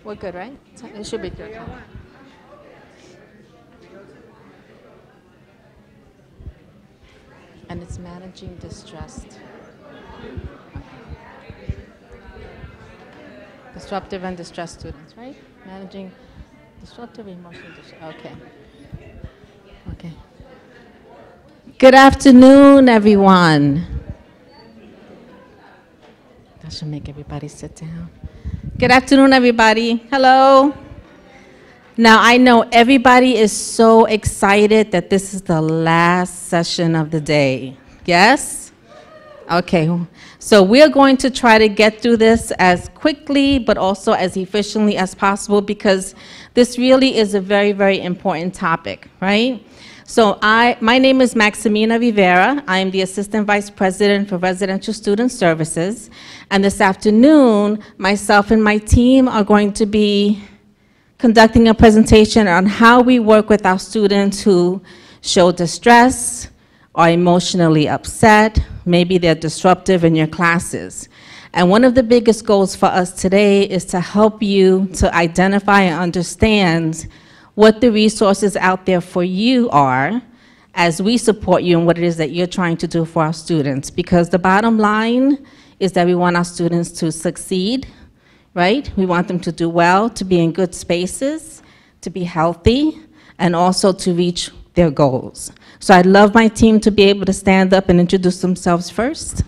We're good, right? It should be good. And it's managing distressed. Disruptive and distressed students, right? Managing disruptive emotional distress. Okay. Okay. Good afternoon, everyone. That should make everybody sit down. Good afternoon, everybody. Hello. Now, I know everybody is so excited that this is the last session of the day. Yes? Okay. So we're going to try to get through this as quickly, but also as efficiently as possible, because this really is a very, very important topic, right? So my name is Maximina Rivera. I am the Assistant Vice President for Residential Student Services. And this afternoon, myself and my team are going to be conducting a presentation on how we work with our students who show distress, are emotionally upset, maybe they're disruptive in your classes. And one of the biggest goals for us today is to help you to identify and understand what the resources out there for you are as we support you in what it is that you're trying to do for our students. Because the bottom line is that we want our students to succeed, right? We want them to do well, to be in good spaces, to be healthy, and also to reach their goals. So I'd love my team to be able to stand up and introduce themselves first.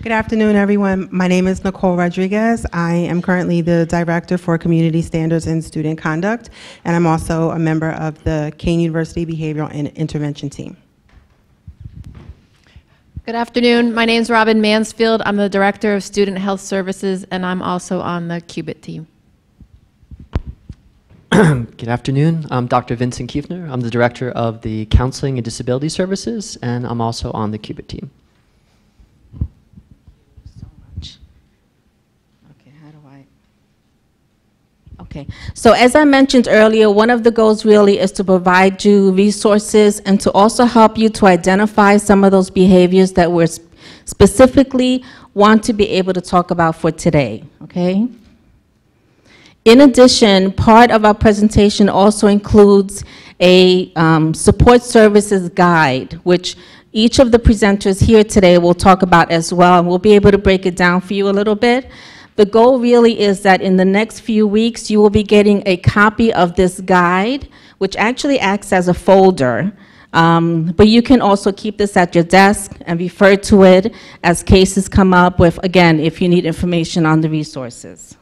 Good afternoon, everyone. My name is Nicole Rodriguez. I am currently the Director for Community Standards and Student Conduct, and I'm also a member of the Kane University Behavioral and Intervention team. Good afternoon. My name is Robin Mansfield. I'm the Director of Student Health Services, and I'm also on the Cubitt team. Good afternoon. I'm Dr. Vincent Kiefner. I'm the Director of the Counseling and Disability Services, and I'm also on the Cubitt team. Okay, so as I mentioned earlier, one of the goals really is to provide you resources and to also help you to identify some of those behaviors that we specifically want to be able to talk about for today, okay? In addition, part of our presentation also includes a support services guide, which each of the presenters here today will talk about as well, and we'll be able to break it down for you a little bit. The goal really is that in the next few weeks, you will be getting a copy of this guide, which actually acts as a folder. But you can also keep this at your desk and refer to it as cases come up with, again, if you need information on the resources.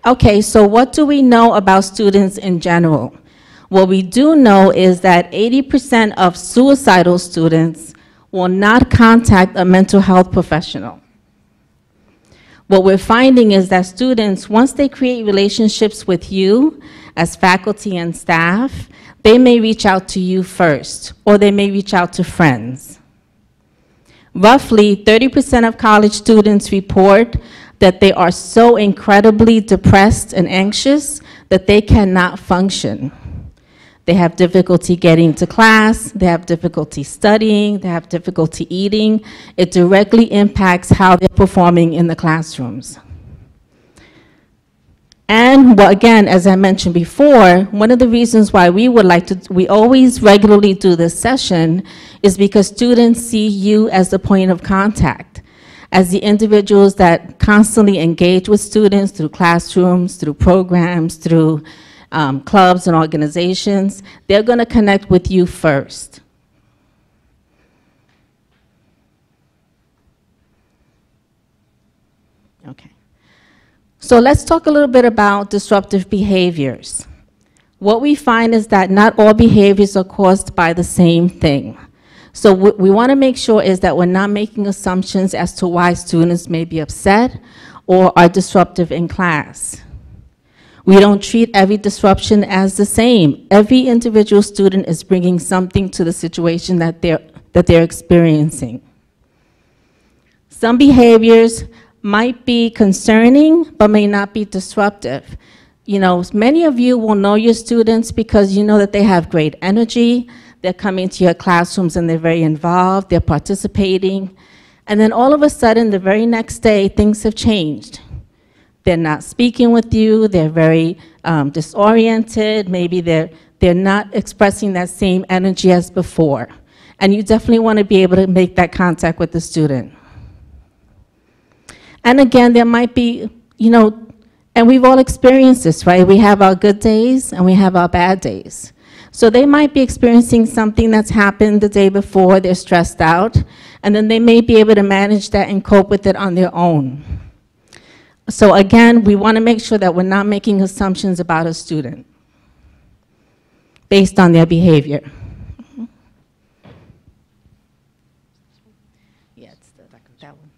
Okay, so what do we know about students in general? What we do know is that 80% of suicidal students will not contact a mental health professional. What we're finding is that students, once they create relationships with you as faculty and staff, they may reach out to you first, or they may reach out to friends. Roughly 30% of college students report that they are so incredibly depressed and anxious that they cannot function. They have difficulty getting to class, they have difficulty studying, they have difficulty eating. It directly impacts how they're performing in the classrooms. And well, again, as I mentioned before, one of the reasons why we always regularly do this session is because students see you as the point of contact, as the individuals that constantly engage with students through classrooms, through programs, through clubs and organizations. They're going to connect with you first. Okay. So let's talk a little bit about disruptive behaviors. What we find is that not all behaviors are caused by the same thing. So what we want to make sure is that we're not making assumptions as to why students may be upset or are disruptive in class. We don't treat every disruption as the same. Every individual student is bringing something to the situation that they're experiencing. Some behaviors might be concerning, but may not be disruptive. You know, many of you will know your students because you know that they have great energy, they're coming to your classrooms and they're very involved, they're participating, and then all of a sudden, the very next day, things have changed. they're not speaking with you, they're very disoriented, maybe they're not expressing that same energy as before. And you definitely want to be able to make that contact with the student. And again, there might be, you know, and we've all experienced this, right? We have our good days and we have our bad days. So they might be experiencing something that's happened the day before, they're stressed out, and then they may be able to manage that and cope with it on their own. So again, we want to make sure that we're not making assumptions about a student based on their behavior. Yeah, it's that one.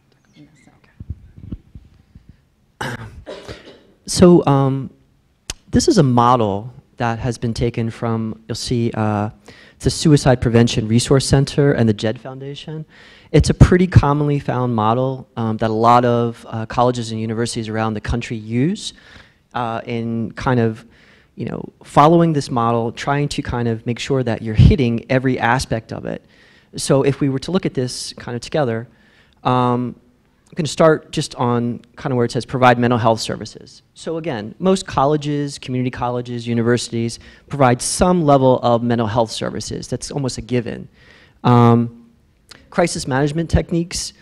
So this is a model that has been taken from, you'll see, it's the Suicide Prevention Resource Center and the JED Foundation. It's a pretty commonly found model that a lot of colleges and universities around the country use in kind of, you know, following this model, trying to kind of make sure that you're hitting every aspect of it. So if we were to look at this kind of together, I'm going to start just on kind of where it says provide mental health services. So again, most colleges, community colleges, universities provide some level of mental health services. That's almost a given. Crisis management techniques,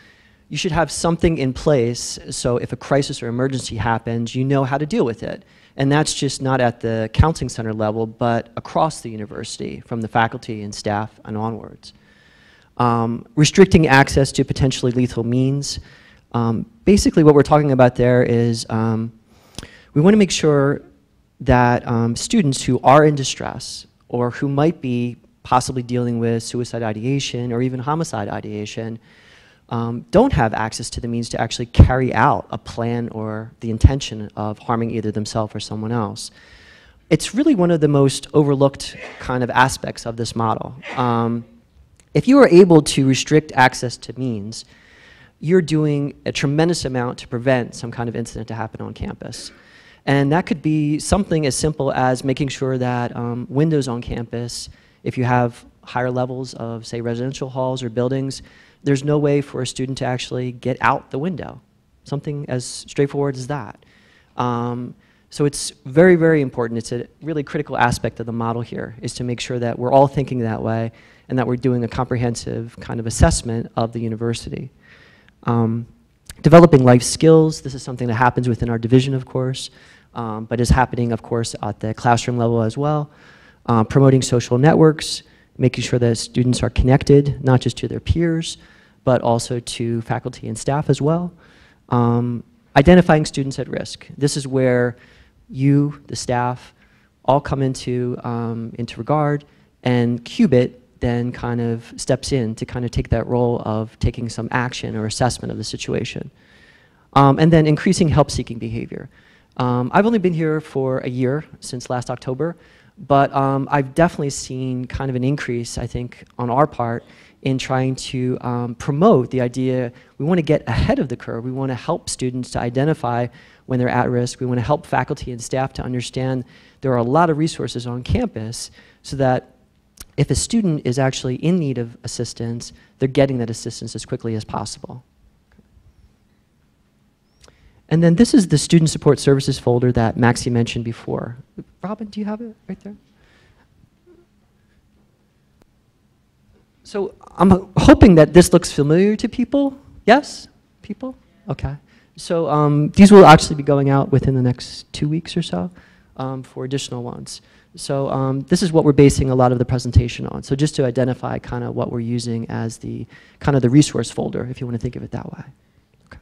you should have something in place so if a crisis or emergency happens, you know how to deal with it. And that's just not at the counseling center level, but across the university, from the faculty and staff and onwards. Restricting access to potentially lethal means. Basically what we're talking about there is we want to make sure that students who are in distress or who might be possibly dealing with suicide ideation or even homicide ideation don't have access to the means to actually carry out a plan or the intention of harming either themselves or someone else. It's really one of the most overlooked kind of aspects of this model. If you are able to restrict access to means, you're doing a tremendous amount to prevent some kind of incident to happen on campus. And that could be something as simple as making sure that windows on campus, if you have higher levels of, say, residential halls or buildings, there's no way for a student to actually get out the window. Something as straightforward as that. So it's very, very important. It's a really critical aspect of the model here, is to make sure that we're all thinking that way and that we're doing a comprehensive kind of assessment of the university. Developing life skills, this is something that happens within our division, of course, but is happening, of course, at the classroom level as well. Promoting social networks, making sure that students are connected, not just to their peers, but also to faculty and staff as well. Identifying students at risk. This is where you, the staff, all come into regard, and Cubitt then kind of steps in to kind of take that role of taking some action or assessment of the situation. And then increasing help-seeking behavior. I've only been here for a year, since last October, but I've definitely seen kind of an increase, I think, on our part in trying to promote the idea we want to get ahead of the curve. We want to help students to identify when they're at risk. We want to help faculty and staff to understand there are a lot of resources on campus so that if a student is actually in need of assistance, they're getting that assistance as quickly as possible. And then this is the Student Support Services folder that Maxie mentioned before. Robin, do you have it right there? So I'm hoping that this looks familiar to people. Yes? People? Okay. So these will actually be going out within the next 2 weeks or so for additional ones. So this is what we're basing a lot of the presentation on. So just to identify kind of what we're using as the kind of the resource folder, if you want to think of it that way. Okay.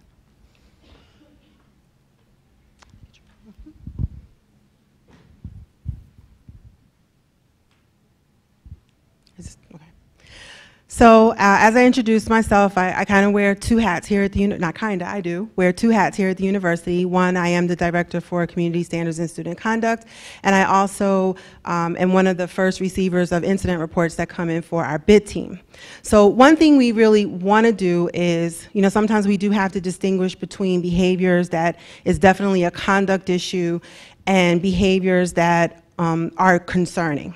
So as I introduced myself, I kind of wear two hats here at the not kind of, I do wear two hats here at the university. One, I am the director for Community Standards and Student Conduct, and I also am one of the first receivers of incident reports that come in for our bid team. So one thing we really want to do is, you know, sometimes we do have to distinguish between behaviors that is definitely a conduct issue and behaviors that are concerning.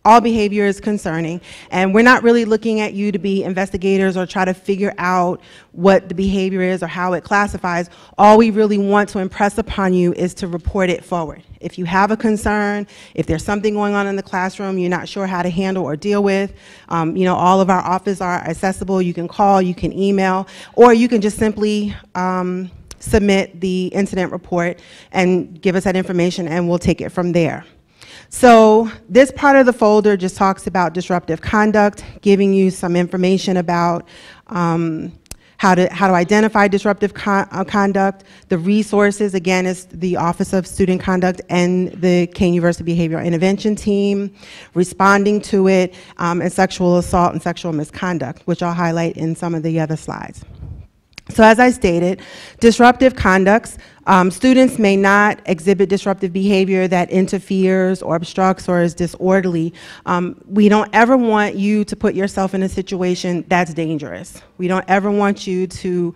all behavior is concerning, and we're not really looking at you to be investigators or try to figure out what the behavior is or how it classifies. All we really want to impress upon you is to report it forward. If you have a concern, if there's something going on in the classroom you're not sure how to handle or deal with, you know, all of our offices are accessible. You can call, you can email, or you can just simply submit the incident report and give us that information, and we'll take it from there. So this part of the folder just talks about disruptive conduct, giving you some information about how to identify disruptive conduct. The resources, again, is the Office of Student Conduct and the Kane University Behavioral Intervention Team, responding to it, and sexual assault and sexual misconduct, which I'll highlight in some of the other slides. So as I stated, disruptive conducts, students may not exhibit disruptive behavior that interferes or obstructs or is disorderly. We don't ever want you to put yourself in a situation that's dangerous. We don't ever want you to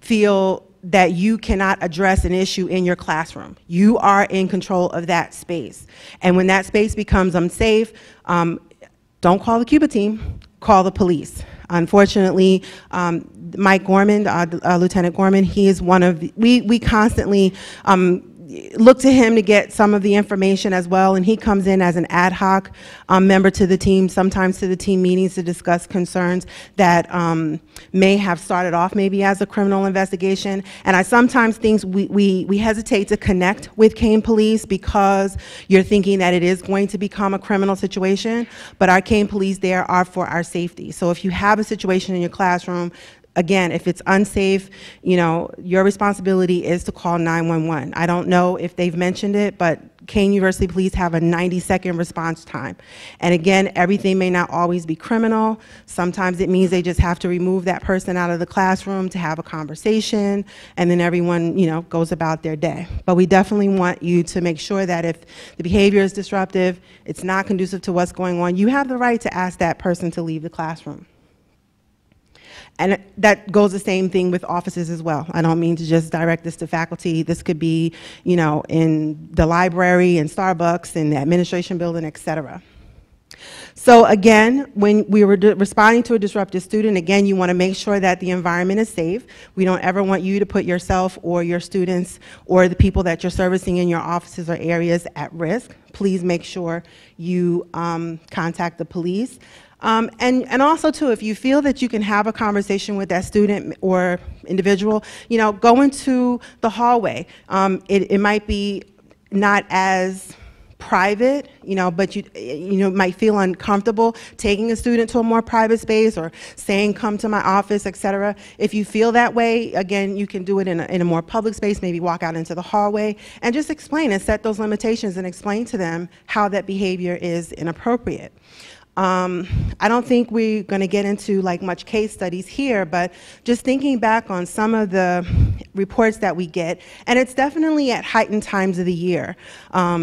feel that you cannot address an issue in your classroom. You are in control of that space. And when that space becomes unsafe, don't call the Cubitt team, call the police. Unfortunately, Mike Gorman, Lieutenant Gorman, he is one of the, we constantly look to him to get some of the information as well, and he comes in as an ad hoc member to the team, sometimes to the team meetings to discuss concerns that may have started off maybe as a criminal investigation. And I sometimes think we hesitate to connect with Kane Police because you're thinking that it is going to become a criminal situation, but our Kane Police there are for our safety. So if you have a situation in your classroom, again, if it's unsafe, you know, your responsibility is to call 911. I don't know if they've mentioned it, but Kane University Police have a 90-second response time. And again, everything may not always be criminal. Sometimes it means they just have to remove that person out of the classroom to have a conversation, and then everyone, you know, goes about their day. But we definitely want you to make sure that if the behavior is disruptive, it's not conducive to what's going on, you have the right to ask that person to leave the classroom. And that goes the same thing with offices as well. I don't mean to just direct this to faculty. This could be, you know, in the library, in Starbucks, in the administration building, et cetera. So again, when we were responding to a disruptive student, again, you want to make sure that the environment is safe. We don't ever want you to put yourself or your students or the people that you're servicing in your offices or areas at risk. Please make sure you contact the police. And also too, if you feel that you can have a conversation with that student or individual, you know, go into the hallway. It might be not as private, you know, but you might feel uncomfortable taking a student to a more private space or saying, come to my office, et cetera. If you feel that way, again, you can do it in a more public space, maybe walk out into the hallway and just explain and set those limitations and explain to them how that behavior is inappropriate. I don't think we're going to get into like much case studies here, but just thinking back on some of the reports that we get, and it's definitely at heightened times of the year.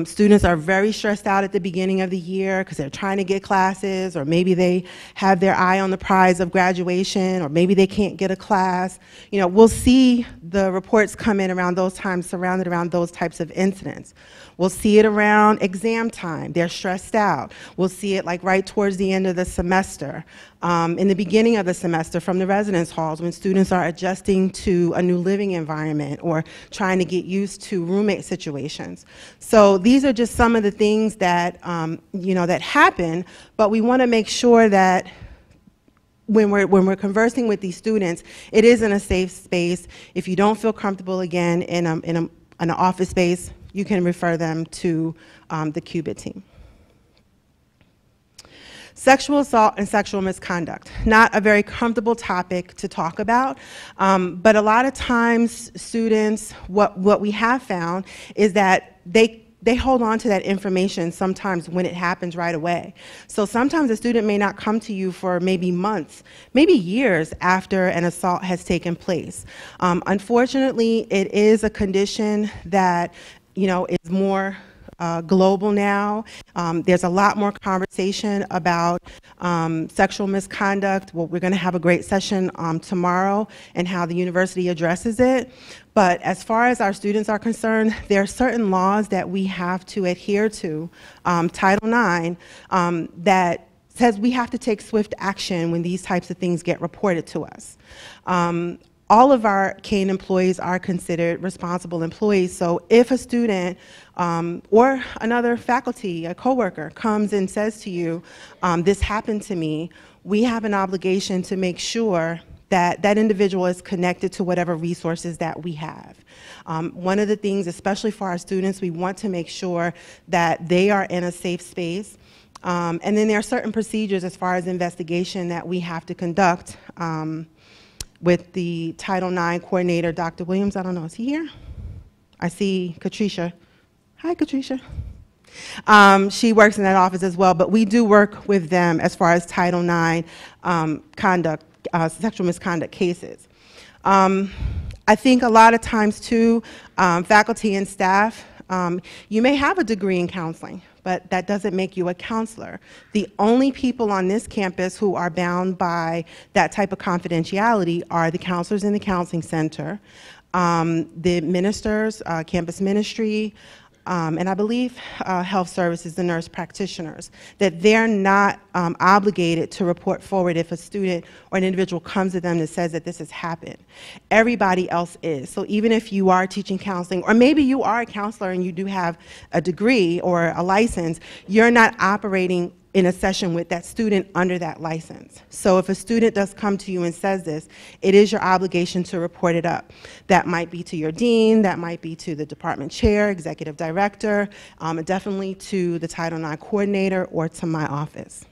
Students are very stressed out at the beginning of the year because they're trying to get classes, or maybe they have their eye on the prize of graduation, or maybe they can't get a class. You know, we'll see the reports come in around those times, surrounded around those types of incidents. We'll see it around exam time. They're stressed out. We'll see it like right towards the end of the semester, in the beginning of the semester from the residence halls when students are adjusting to a new living environment or trying to get used to roommate situations. So these are just some of the things that, you know, that happen, but we want to make sure that when we're conversing with these students, it is in a safe space. If you don't feel comfortable, again, in an office space, you can refer them to the Cubitt team. Sexual assault and sexual misconduct, not a very comfortable topic to talk about, but a lot of times students, what we have found is that they hold on to that information sometimes when it happens right away. So sometimes a student may not come to you for maybe months, maybe years after an assault has taken place. Unfortunately, it is a condition that, you know, is more global now. There's a lot more conversation about sexual misconduct. Well, we're going to have a great session tomorrow and how the university addresses it. But as far as our students are concerned, there are certain laws that we have to adhere to, Title IX, that says we have to take swift action when these types of things get reported to us. All of our Kane employees are considered responsible employees, so if a student or another faculty, a coworker, comes and says to you, this happened to me, we have an obligation to make sure that that individual is connected to whatever resources that we have. One of the things, especially for our students, we want to make sure that they are in a safe space. And then there are certain procedures as far as investigation that we have to conduct with the Title IX coordinator, Dr. Williams. I don't know, is he here? I see Katricia. Hi, Katricia. She works in that office as well, but we do work with them as far as Title IX conduct, sexual misconduct cases. I think a lot of times too, faculty and staff, you may have a degree in counseling, but that doesn't make you a counselor. The only people on this campus who are bound by that type of confidentiality are the counselors in the counseling center, the ministers, campus ministry, and I believe health services, the nurse practitioners, that they're not obligated to report forward if a student or an individual comes to them that says that this has happened. Everybody else is. So even if you are teaching counseling, or maybe you are a counselor and you do have a degree or a license, you're not operating in a session with that student under that license. So if a student does come to you and says this, it is your obligation to report it up. That might be to your dean, that might be to the department chair, executive director, and definitely to the Title IX coordinator or to my office.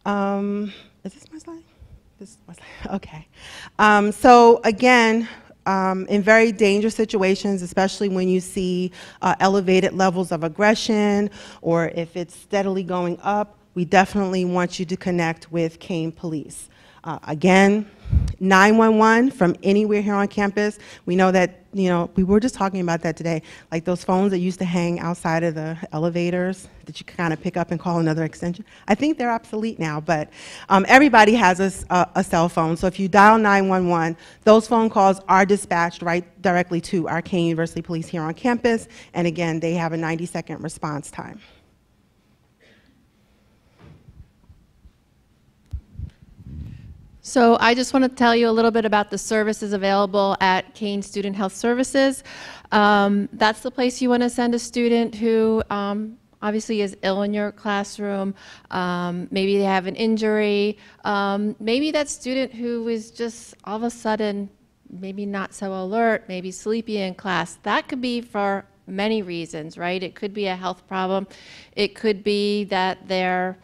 Is this my slide? This is my slide, okay. So again, in very dangerous situations, especially when you see elevated levels of aggression or if it's steadily going up, we definitely want you to connect with Kane Police. Again, 911 from anywhere here on campus. We know that, you know, we were just talking about that today, like those phones that used to hang outside of the elevators that you kind of pick up and call another extension. I think they're obsolete now, but everybody has a cell phone. So if you dial 911, those phone calls are dispatched right directly to our Kane University Police here on campus. And again, they have a 90-second response time. So I just want to tell you a little bit about the services available at Kane Student Health Services. That's the place you want to send a student who obviously is ill in your classroom. Maybe they have an injury. Maybe that student who is just all of a sudden maybe not so alert, maybe sleepy in class. That could be for many reasons, right? It could be a health problem. It could be that they're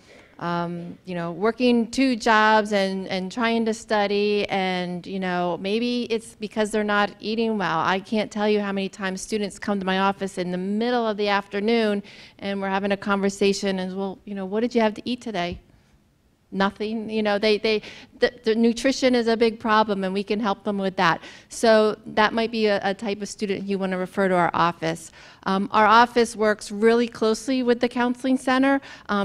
you know, working 2 jobs and trying to study, and, you know, maybe it's because they're not eating well. I can't tell you how many times students come to my office in the middle of the afternoon and we're having a conversation and, well, you know, what did you have to eat today? Nothing. You know, the nutrition is a big problem and we can help them with that. So that might be a type of student you want to refer to our office. Our office works really closely with the counseling center.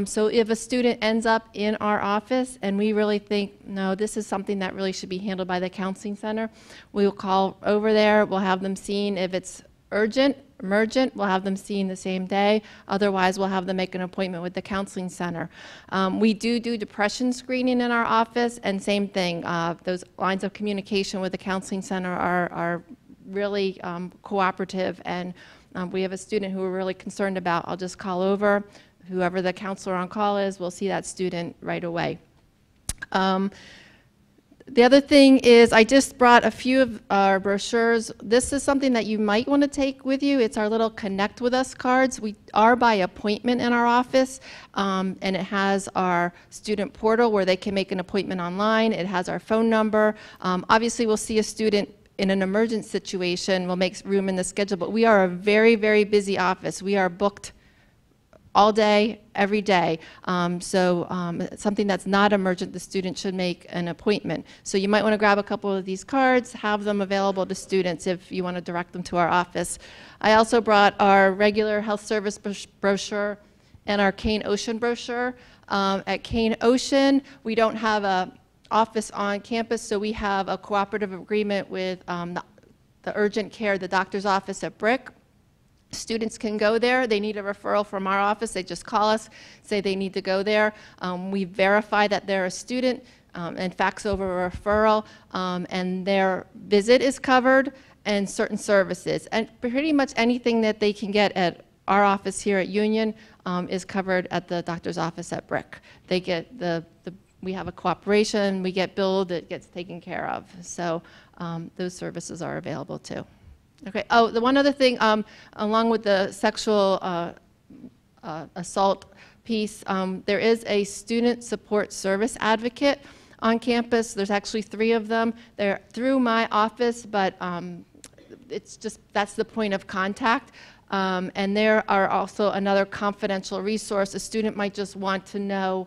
So if a student ends up in our office and we really think, no, this is something that really should be handled by the counseling center, we'll call over there, we'll have them seen. If it's urgent, emergent, we'll have them seen the same day. Otherwise, we'll have them make an appointment with the counseling center. We do depression screening in our office, and same thing, those lines of communication with the counseling center are really cooperative, and we have a student who we're really concerned about. I'll just call over. Whoever the counselor on call is, we'll see that student right away. The other thing is I just brought a few of our brochures. This is something that you might want to take with you. It's our little Connect With Us cards. We are by appointment in our office, and it has our student portal where they can make an appointment online. It has our phone number. Obviously, we'll see a student in an emergent situation. We'll make room in the schedule, but we are a very, very busy office. We are booked all day, every day. Something that's not emergent, the student should make an appointment. So you might want to grab a couple of these cards, have them available to students if you want to direct them to our office. I also brought our regular health service brochure and our Kane Ocean brochure. At Kane Ocean, we don't have a office on campus, so we have a cooperative agreement with the urgent care, the doctor's office at Brick. Students can go there. They need a referral from our office. They just call us, say they need to go there. We verify that they're a student and fax over a referral, and their visit is covered and certain services. And pretty much anything that they can get at our office here at Union is covered at the doctor's office at Brick. They get we have a cooperation, we get billed, it gets taken care of. So those services are available too. Okay, oh, the one other thing, along with the sexual assault piece, there is a student support service advocate on campus. There's actually 3 of them. They're through my office, but it's just, that's the point of contact. And there are also another confidential resource. A student might just want to know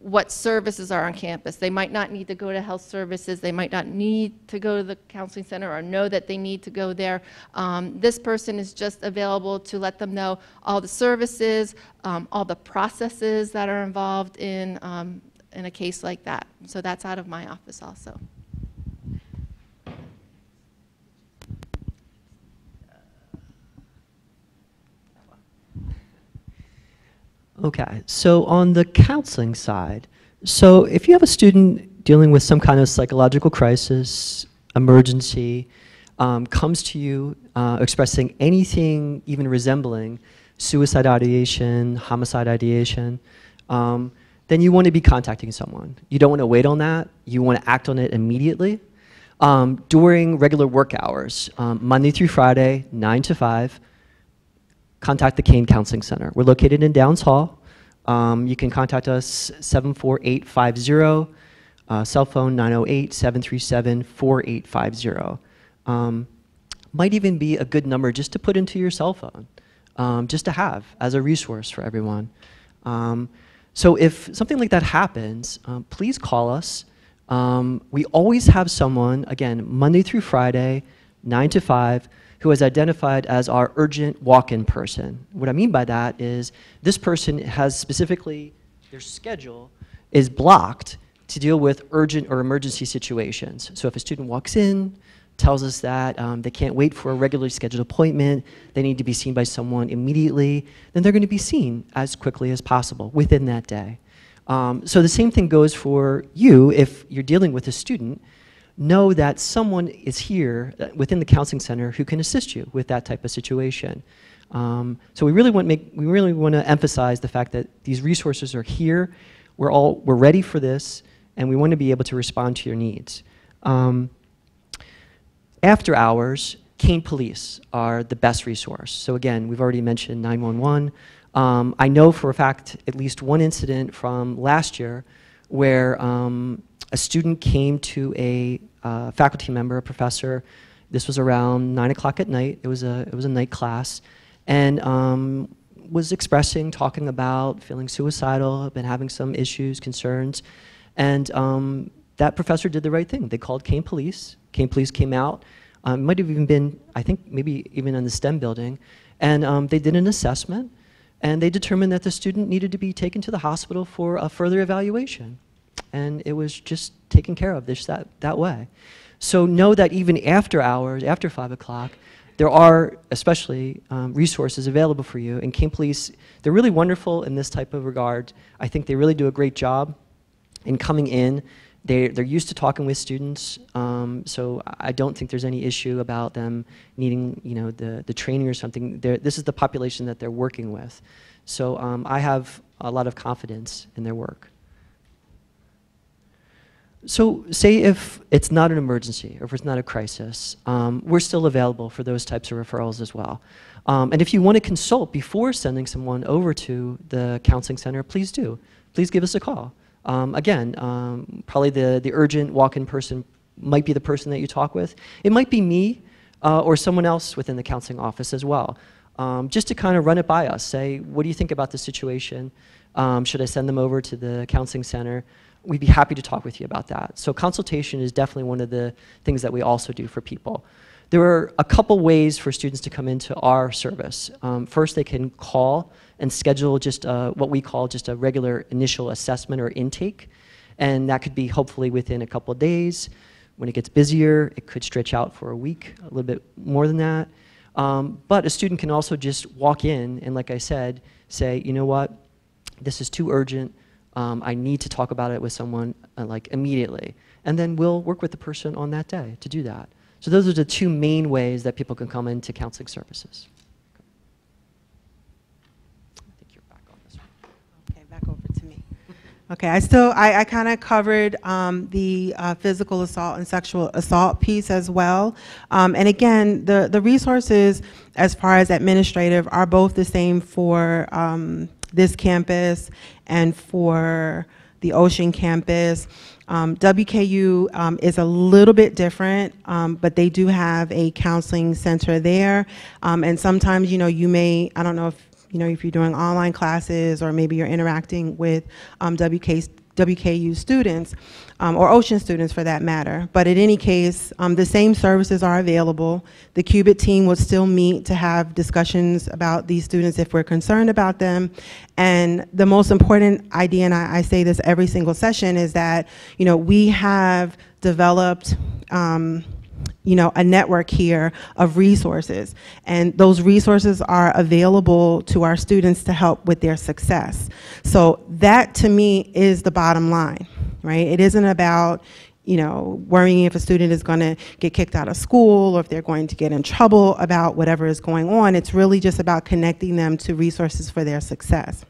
what services are on campus. They might not need to go to health services. They might not need to go to the counseling center or know that they need to go there. This person is just available to let them know all the services, all the processes that are involved in a case like that. So that's out of my office also. Okay, so on the counseling side, so if you have a student dealing with some kind of psychological crisis, emergency, comes to you expressing anything even resembling suicide ideation, homicide ideation, then you want to be contacting someone. You don't want to wait on that. You want to act on it immediately. During regular work hours, Monday through Friday, 9 to 5, contact the Kane Counseling Center. We're located in Downs Hall. You can contact us 74850, cell phone 908-737-4850. Might even be a good number just to put into your cell phone, just to have as a resource for everyone. So if something like that happens, please call us. We always have someone, again, Monday through Friday, 9 to 5, who is identified as our urgent walk-in person. What I mean by that is this person has specifically, their schedule is blocked to deal with urgent or emergency situations. So if a student walks in, tells us that they can't wait for a regularly scheduled appointment, they need to be seen by someone immediately, then they're going to be seen as quickly as possible within that day. So the same thing goes for you if you're dealing with a student. Know that someone is here within the counseling center who can assist you with that type of situation. So we really want to emphasize the fact that these resources are here. We're ready for this, and we want to be able to respond to your needs. After hours, Kane Police are the best resource. So again, we've already mentioned 911. I know for a fact at least one incident from last year where a student came to a faculty member, a professor. This was around 9 o'clock at night. It was a night class, and was expressing, talking about feeling suicidal, been having some issues, concerns, and that professor did the right thing. They called Kane Police. Kane Police came out. It might have even been, I think, maybe even in the STEM building, and they did an assessment, and they determined that the student needed to be taken to the hospital for a further evaluation. And it was just taken care of that way. So know that even after hours, after 5 o'clock, there are especially resources available for you. And Kane Police, they're really wonderful in this type of regard. I think they really do a great job in coming in. They're used to talking with students, so I don't think there's any issue about them needing, the training or something. This is the population that they're working with. So I have a lot of confidence in their work. So say if it's not an emergency or if it's not a crisis, we're still available for those types of referrals as well. And if you want to consult before sending someone over to the counseling center, please do. Please give us a call. Again, probably the urgent walk-in person might be the person that you talk with. It might be me or someone else within the counseling office as well. just to kind of run it by us. Say, what do you think about the situation? Should I send them over to the counseling center? We'd be happy to talk with you about that. So consultation is definitely one of the things that we also do for people. There are a couple ways for students to come into our service. First, they can call and schedule just what we call just a regular initial assessment or intake. And that could be hopefully within a couple of days. When it gets busier, it could stretch out for a week, a little bit more than that. But a student can also just walk in and, like I said, say, you know what, this is too urgent. I need to talk about it with someone like immediately. And then we'll work with the person on that day to do that. So those are the two main ways that people can come into counseling services. I think you're back on this one. Okay, back over to me. Okay, I kind of covered the physical assault and sexual assault piece as well. And again, the resources as far as administrative are both the same for this campus and for the Ocean campus. WKU is a little bit different, but they do have a counseling center there. And sometimes, you may, I don't know if you're doing online classes or maybe you're interacting with WKU students or Ocean students for that matter. But in any case, the same services are available. The Cubitt team would still meet to have discussions about these students if we're concerned about them. And the most important idea, and I say this every single session, is that we have developed a network here of resources, and those resources are available to our students to help with their success. So that to me is the bottom line, right? It isn't about worrying if a student is going to get kicked out of school or if they're going to get in trouble about whatever is going on. It's really just about connecting them to resources for their success.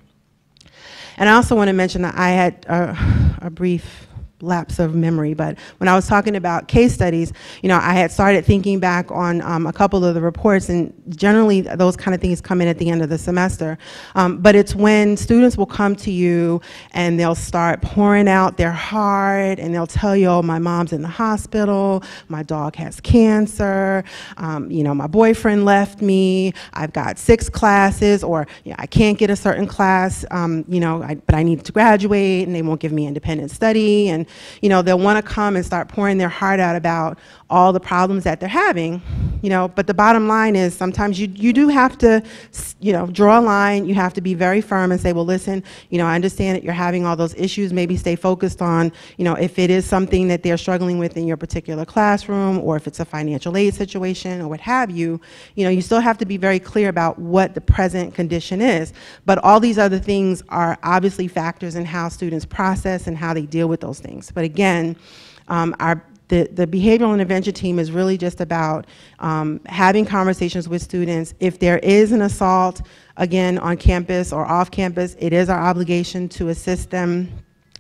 And I also want to mention that I had a brief lapse of memory, but when I was talking about case studies, I had started thinking back on a couple of the reports, and generally those kind of things come in at the end of the semester. But it's when students will come to you and they'll start pouring out their heart, and they'll tell you, oh, my mom's in the hospital, my dog has cancer, my boyfriend left me, I've got 6 classes, or I can't get a certain class, but I need to graduate, and they won't give me independent study, and they'll want to come and start pouring their heart out about all the problems that they're having, but the bottom line is sometimes you do have to, draw a line. You have to be very firm and say, well, listen, I understand that you're having all those issues. Maybe stay focused on, if it is something that they're struggling with in your particular classroom, or if it's a financial aid situation or what have you, you still have to be very clear about what the present condition is. But all these other things are obviously factors in how students process and how they deal with those things. But again, the behavioral intervention team is really just about having conversations with students. If there is an assault, again, on campus or off campus, it is our obligation to assist them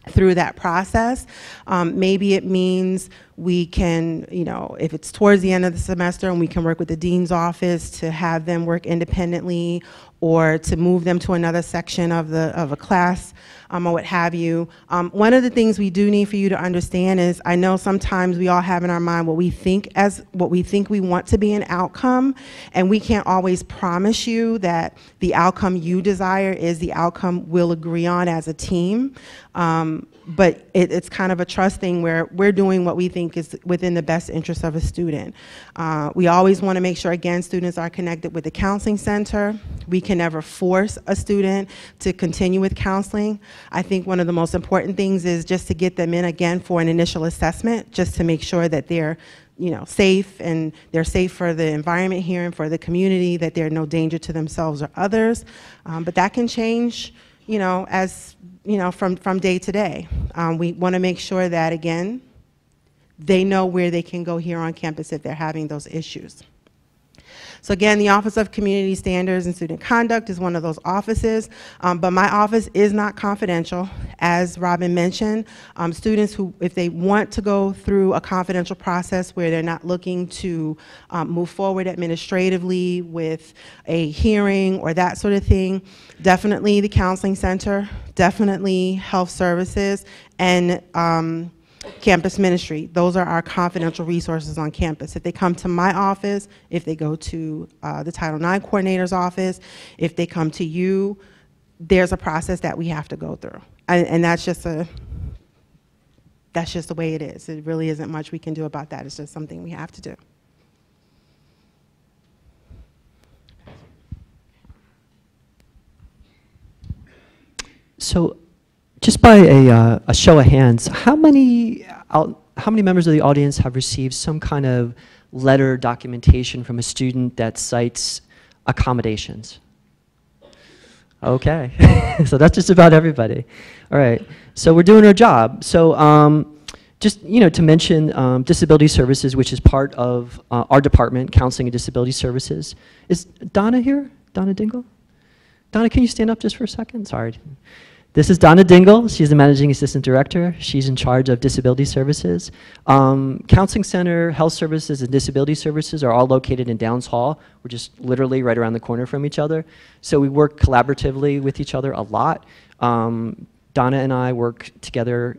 through that process. Maybe it means we can, if it's towards the end of the semester and we can work with the dean's office to have them work independently, or to move them to another section of a class, or what have you. One of the things we do need for you to understand is, I know sometimes we all have in our mind what we think we want to be an outcome, and we can't always promise you that the outcome you desire is the outcome we'll agree on as a team. But it's kind of a trust thing where we're doing what we think is within the best interest of a student. We always want to make sure, again, students are connected with the counseling center. We can never force a student to continue with counseling. I think one of the most important things is just to get them in again for an initial assessment, just to make sure that they're safe, and they're safe for the environment here and for the community, that they're no danger to themselves or others. But that can change, as from day to day. We want to make sure that, again, they know where they can go here on campus if they're having those issues. So again, the Office of Community Standards and Student Conduct is one of those offices, but my office is not confidential. As Robin mentioned, students who, if they want to go through a confidential process where they're not looking to move forward administratively with a hearing or that sort of thing, definitely the counseling center, definitely health services, and campus ministry. Those are our confidential resources on campus. If they come to my office, if they go to the Title IX coordinator's office, if they come to you, there's a process that we have to go through. And that's just the way it is. It really isn't much we can do about that. It's just something we have to do. So, just by a show of hands, how many members of the audience have received some kind of letter documentation from a student that cites accommodations? Okay, so that's just about everybody. All right, so we're doing our job. So just to mention disability services, which is part of our department, Counseling and Disability Services. Is Donna here? Donna Dingle? Donna, can you stand up just for a second? Sorry. This is Donna Dingle. She's the Managing Assistant Director. She's in charge of Disability Services. Counseling Center, Health Services, and Disability Services are all located in Downs Hall. We're just literally right around the corner from each other. So we work collaboratively with each other a lot. Donna and I work together,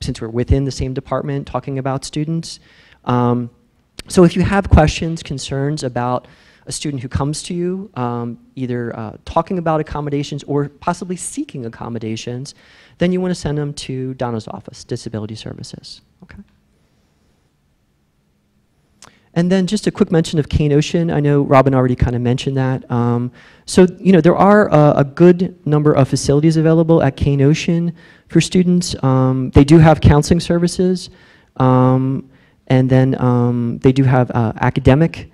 since we're within the same department, talking about students. So if you have questions, concerns about a student who comes to you, either talking about accommodations or possibly seeking accommodations, then you want to send them to Donna's office, Disability Services. Okay. And then just a quick mention of Kane Ocean. I know Robin already kind of mentioned that. So there are a good number of facilities available at Kane Ocean for students. They do have counseling services, and then they do have academic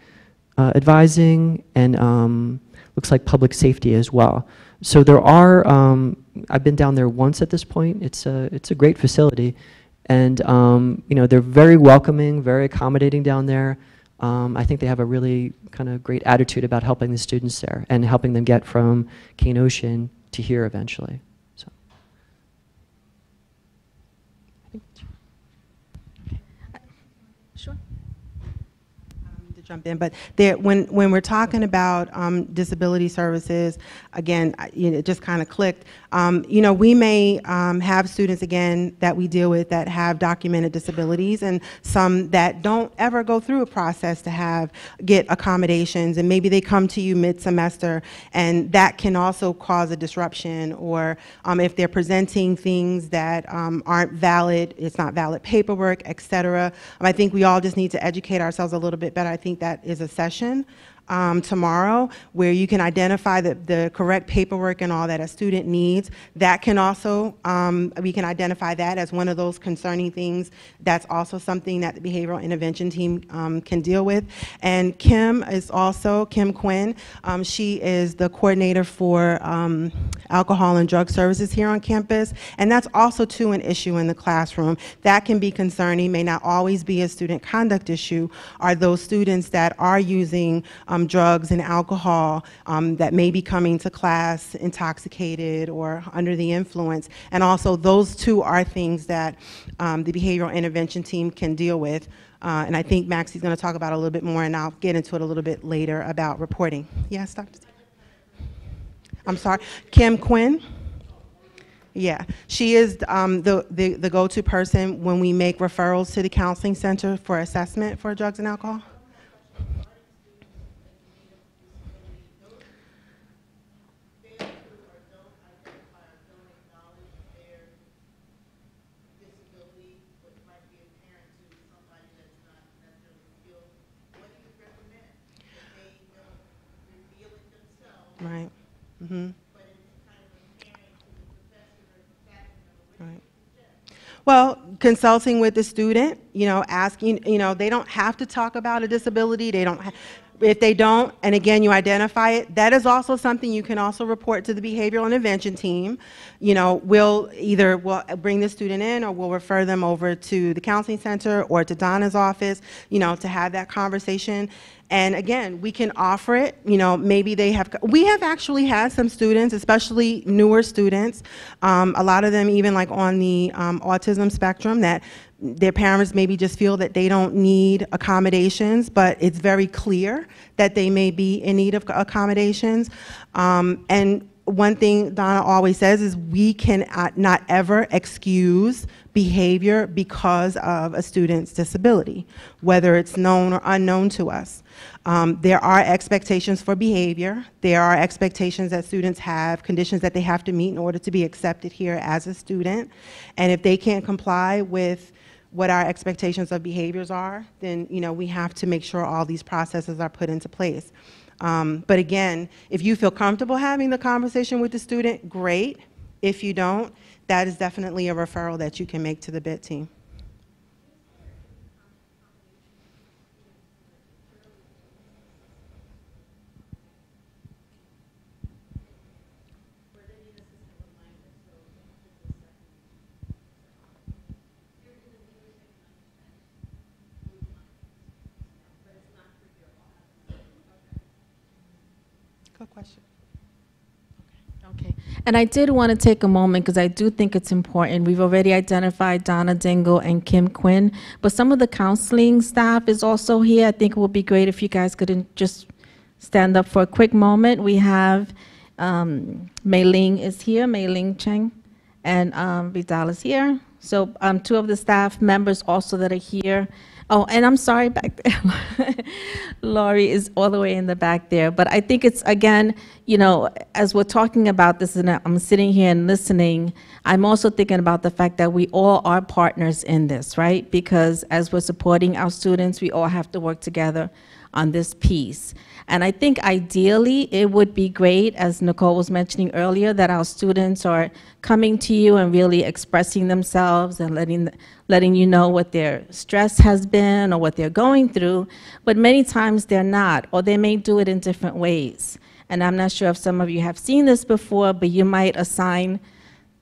advising, and looks like public safety as well. So there are, I've been down there once at this point. It's a great facility, and they're very welcoming, very accommodating down there. I think they have a really kind of great attitude about helping the students there and helping them get from Kane Ocean to here eventually. So. Sure. Jump in, but when we're talking about disability services, again, it just kind of clicked. We may have students, again, that we deal with that have documented disabilities, and some that don't ever go through a process to get accommodations, and maybe they come to you mid-semester, and that can also cause a disruption, or if they're presenting things that aren't valid, it's not valid paperwork, etc. I think we all just need to educate ourselves a little bit better. I think that is a session tomorrow where you can identify the correct paperwork and all that a student needs. That can also, we can identify that as one of those concerning things. That's also something that the behavioral intervention team can deal with. And Kim Quinn, she is the coordinator for alcohol and drug services here on campus. And that's also too an issue in the classroom. That can be concerning, may not always be a student conduct issue, are those students that are using drugs and alcohol that may be coming to class intoxicated or under the influence. And also those two are things that the behavioral intervention team can deal with. And I think Maxie's going to talk about it a little bit more, and I'll get into it a little bit later about reporting. Yes, Dr. I'm sorry, Kim Quinn? Yeah, she is the go-to person when we make referrals to the counseling center for assessment for drugs and alcohol. Right. Mm-hmm. Right. Well, consulting with the student, asking, they don't have to talk about a disability. They don't. If they don't, and again, you identify it, that is also something you can also report to the behavioral intervention team. We'll bring the student in, or we'll refer them over to the counseling center or to Donna's office, to have that conversation. And again, we can offer it, maybe we have actually had some students, especially newer students, a lot of them even like on the autism spectrum, that their parents maybe just feel that they don't need accommodations, but it's very clear that they may be in need of accommodations. And one thing Donna always says is we can not ever excuse behavior because of a student's disability, whether it's known or unknown to us. There are expectations for behavior. There are expectations that students have, conditions that they have to meet in order to be accepted here as a student. And if they can't comply with what our expectations of behaviors are, then we have to make sure all these processes are put into place. But again, if you feel comfortable having the conversation with the student, great. If you don't, that is definitely a referral that you can make to the BIT team. Good question. Okay, and I did want to take a moment because I do think it's important. We've already identified Donna Dingle and Kim Quinn, but some of the counseling staff is also here. I think it would be great if you guys could just stand up for a quick moment. We have Mei Ling is here, Mei Ling Cheng, and Vidal is here. So two of the staff members also that are here. Oh, and I'm sorry back there. Laurie is all the way in the back there. But I think it's, again, as we're talking about this and I'm sitting here and listening, I'm also thinking about the fact that we all are partners in this, right? Because as we're supporting our students, we all have to work together on this piece. And I think ideally it would be great, as Nicole was mentioning earlier, that our students are coming to you and really expressing themselves and letting you know what their stress has been or what they're going through, but many times they're not, or they may do it in different ways. And I'm not sure if some of you have seen this before, but you might assign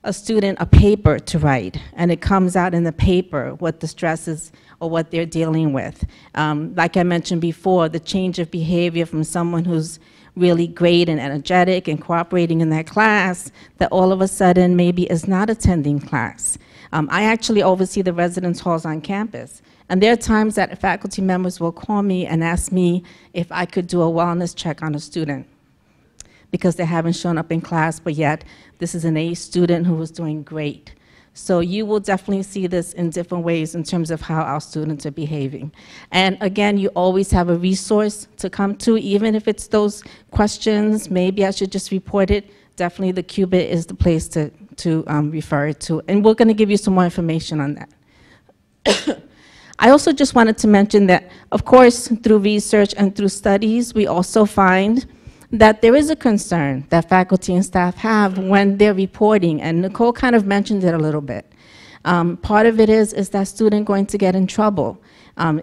a student a paper to write, and it comes out in the paper what the stress is or what they're dealing with. Like I mentioned before, the change of behavior from someone who's really great and energetic and cooperating in their class, that all of a sudden maybe is not attending class. I actually oversee the residence halls on campus, and there are times that faculty members will call me and ask me if I could do a wellness check on a student because they haven't shown up in class, but yet this is an A student who was doing great. So you will definitely see this in different ways in terms of how our students are behaving. And again, you always have a resource to come to, even if it's those questions, maybe I should just report it. Definitely the Cubitt is the place to refer it to. And we're gonna give you some more information on that. I also just wanted to mention that, of course, through research and through studies, we also find that there is a concern that faculty and staff have when they're reporting, and Nicole kind of mentioned it a little bit. Part of it is that student going to get in trouble?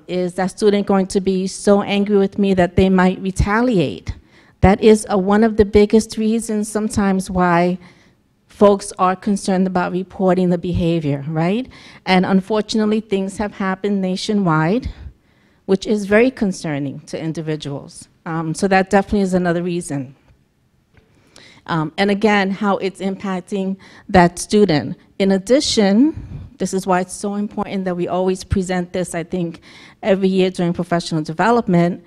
Is that student going to be so angry with me that they might retaliate? That is one of the biggest reasons sometimes why folks are concerned about reporting the behavior, right? And unfortunately, things have happened nationwide, which is very concerning to individuals. So that definitely is another reason. And again, how it's impacting that student. In addition, this is why it's so important that we always present this, I think, every year during professional development,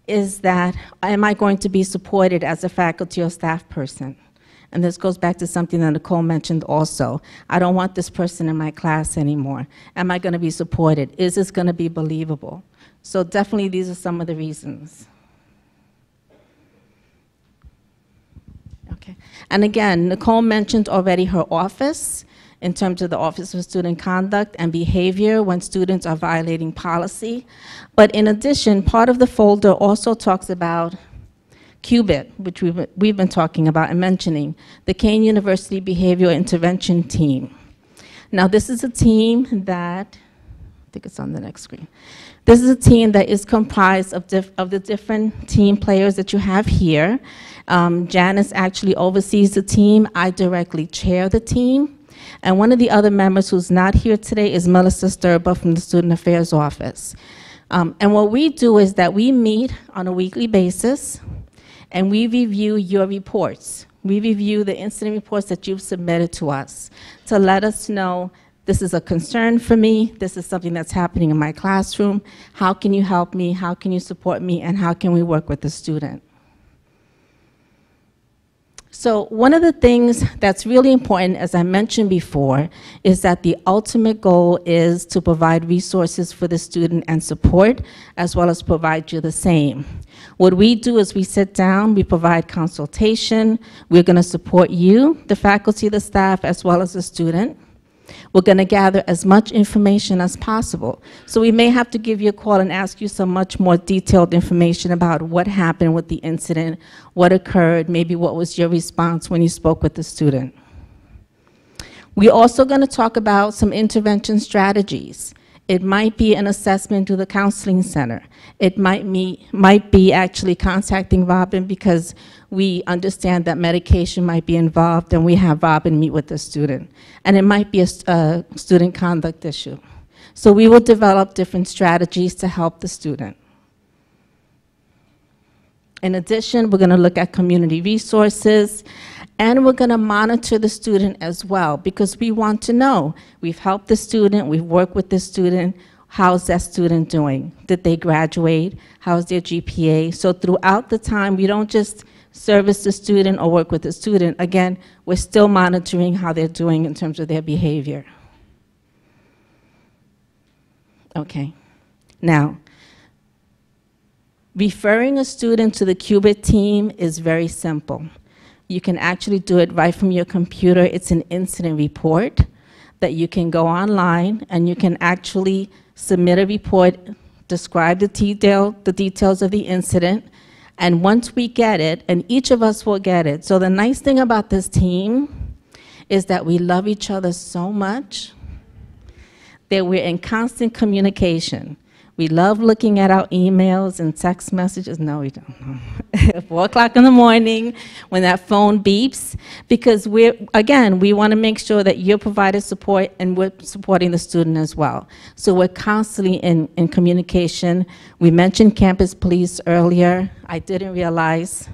is that am I going to be supported as a faculty or staff person? And this goes back to something that Nicole mentioned also. I don't want this person in my class anymore. Am I going to be supported? Is this going to be believable? So definitely these are some of the reasons. Okay. And again, Nicole mentioned already her office in terms of the Office of Student Conduct and Behavior when students are violating policy. But in addition, part of the folder also talks about Cubitt, which we've been talking about and mentioning, the Kane University Behavioral Intervention Team. Now, this is a team that, I think it's on the next screen. This is a team that is comprised of the different team players that you have here. Janice actually oversees the team. I directly chair the team. And one of the other members who's not here today is Melissa Sturba from the Student Affairs Office. And what we do is that we meet on a weekly basis, and we review your reports. We review the incident reports that you've submitted to us to let us know this is a concern for me, this is something that's happening in my classroom, how can you help me, how can you support me, and how can we work with the student? So one of the things that's really important, as I mentioned before, is that the ultimate goal is to provide resources for the student and support, as well as provide you the same. What we do is we sit down, we provide consultation, we're going to support you, the faculty, the staff, as well as the student. We're going to gather as much information as possible. So we may have to give you a call and ask you some much more detailed information about what happened with the incident, what occurred, maybe what was your response when you spoke with the student. We're also going to talk about some intervention strategies. It might be an assessment to the counseling center. It might be actually contacting Robin because we understand that medication might be involved and we have Robin meet with the student. And it might be a student conduct issue. So we will develop different strategies to help the student. In addition, we're going to look at community resources, and we're going to monitor the student as well, because we want to know, we've helped the student, we've worked with the student, how's that student doing? Did they graduate? How's their GPA? So throughout the time, we don't just service the student or work with the student. Again, we're still monitoring how they're doing in terms of their behavior. Okay. Now, referring a student to the Cubitt team is very simple. You can actually do it right from your computer. It's an incident report that you can go online and you can actually submit a report, describe the details of the incident, and once we get it, and each of us will get it. So the nice thing about this team is that we love each other so much that we're in constant communication. We love looking at our emails and text messages. No, we don't. 4 o'clock in the morning when that phone beeps, because we want to make sure that you're providing support and we're supporting the student as well. So we're constantly in communication. We mentioned campus police earlier. I didn't realize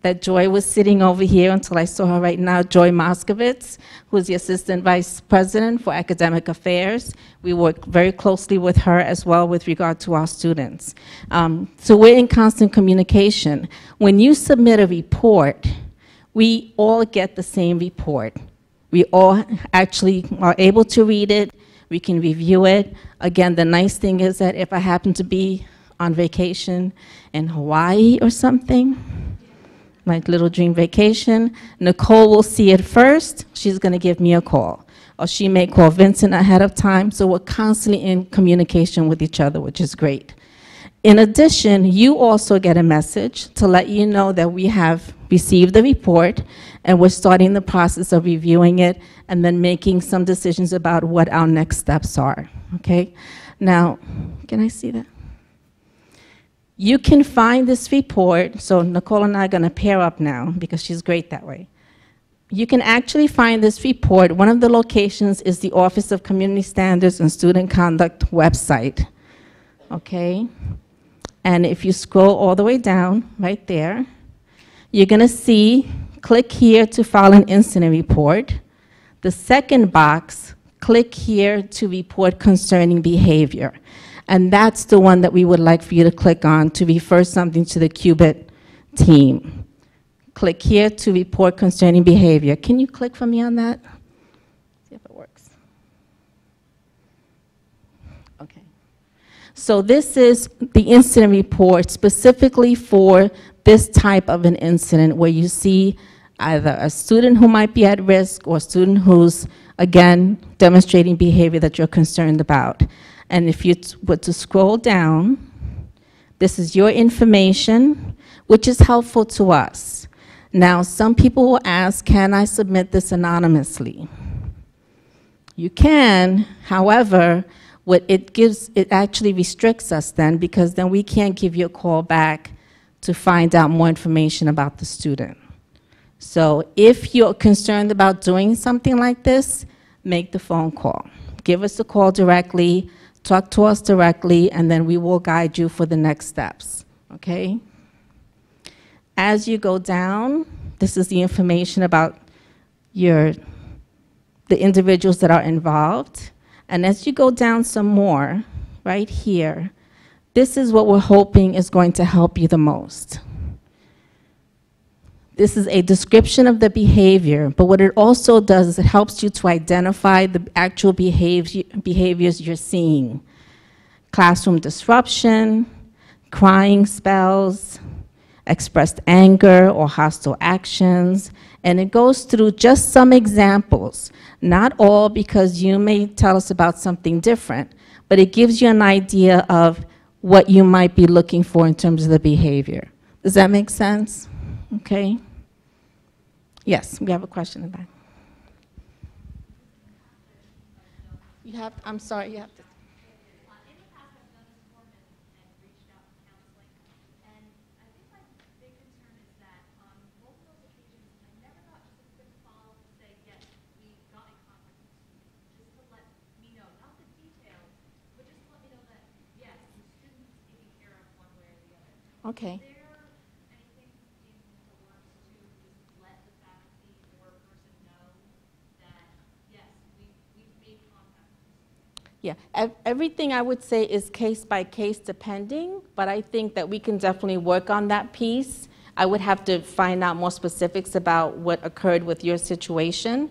that Joy was sitting over here until I saw her right now, Joy Moskovitz, who's the Assistant Vice President for Academic Affairs. We work very closely with her as well with regard to our students. So we're in constant communication. When you submit a report, we all get the same report. We all actually are able to read it. We can review it. Again, the nice thing is that if I happen to be on vacation in Hawaii or something, my little dream vacation, Nicole will see it first. She's going to give me a call. Or she may call Vincent ahead of time. So we're constantly in communication with each other, which is great. In addition, you also get a message to let you know that we have received the report and we're starting the process of reviewing it and then making some decisions about what our next steps are. Okay? Now, can I see that? You can find this report, so Nicole and I are going to pair up now because she's great that way. You can actually find this report. One of the locations is the Office of Community Standards and Student Conduct website, okay? And if you scroll all the way down, right there, you're going to see, click here to file an incident report. The second box, click here to report concerning behavior. And that's the one that we would like for you to click on to refer something to the Cubitt team. Click here to report concerning behavior. Can you click for me on that? See if it works. Okay. So this is the incident report specifically for this type of an incident where you see either a student who might be at risk or a student who's, again, demonstrating behavior that you're concerned about. And if you were to scroll down, this is your information, which is helpful to us. Now, some people will ask, can I submit this anonymously? You can, however, what it gives, it actually restricts us then, because then we can't give you a call back to find out more information about the student. So if you're concerned about doing something like this, make the phone call. Give us a call directly. Talk to us directly, and then we will guide you for the next steps, okay? As you go down, this is the information about the individuals that are involved. And as you go down some more, right here, this is what we're hoping is going to help you the most. This is a description of the behavior, but what it also does is it helps you to identify the actual behaviors you're seeing. Classroom disruption, crying spells, expressed anger or hostile actions, and it goes through just some examples. Not all, because you may tell us about something different, but it gives you an idea of what you might be looking for in terms of the behavior. Does that make sense? Okay. Yes, we have a question in the back. You have, I'm sorry, you have to. Okay. Yeah, everything I would say is case by case depending, but I think that we can definitely work on that piece. I would have to find out more specifics about what occurred with your situation.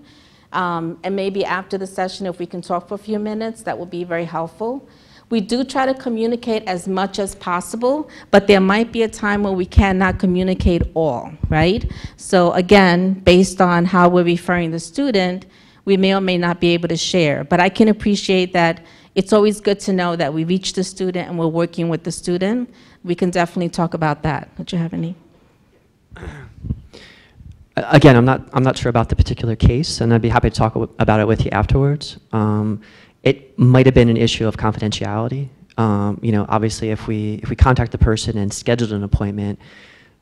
And maybe after the session, if we can talk for a few minutes, that would be very helpful. We do try to communicate as much as possible, but there might be a time when we cannot communicate all, right? So again, based on how we're referring the student, we may or may not be able to share. But I can appreciate that it's always good to know that we reached the student and we're working with the student. We can definitely talk about that. Don't you have any? Again, I'm not sure about the particular case, and I'd be happy to talk about it with you afterwards. It might have been an issue of confidentiality. You know, obviously, if we contact the person and scheduled an appointment,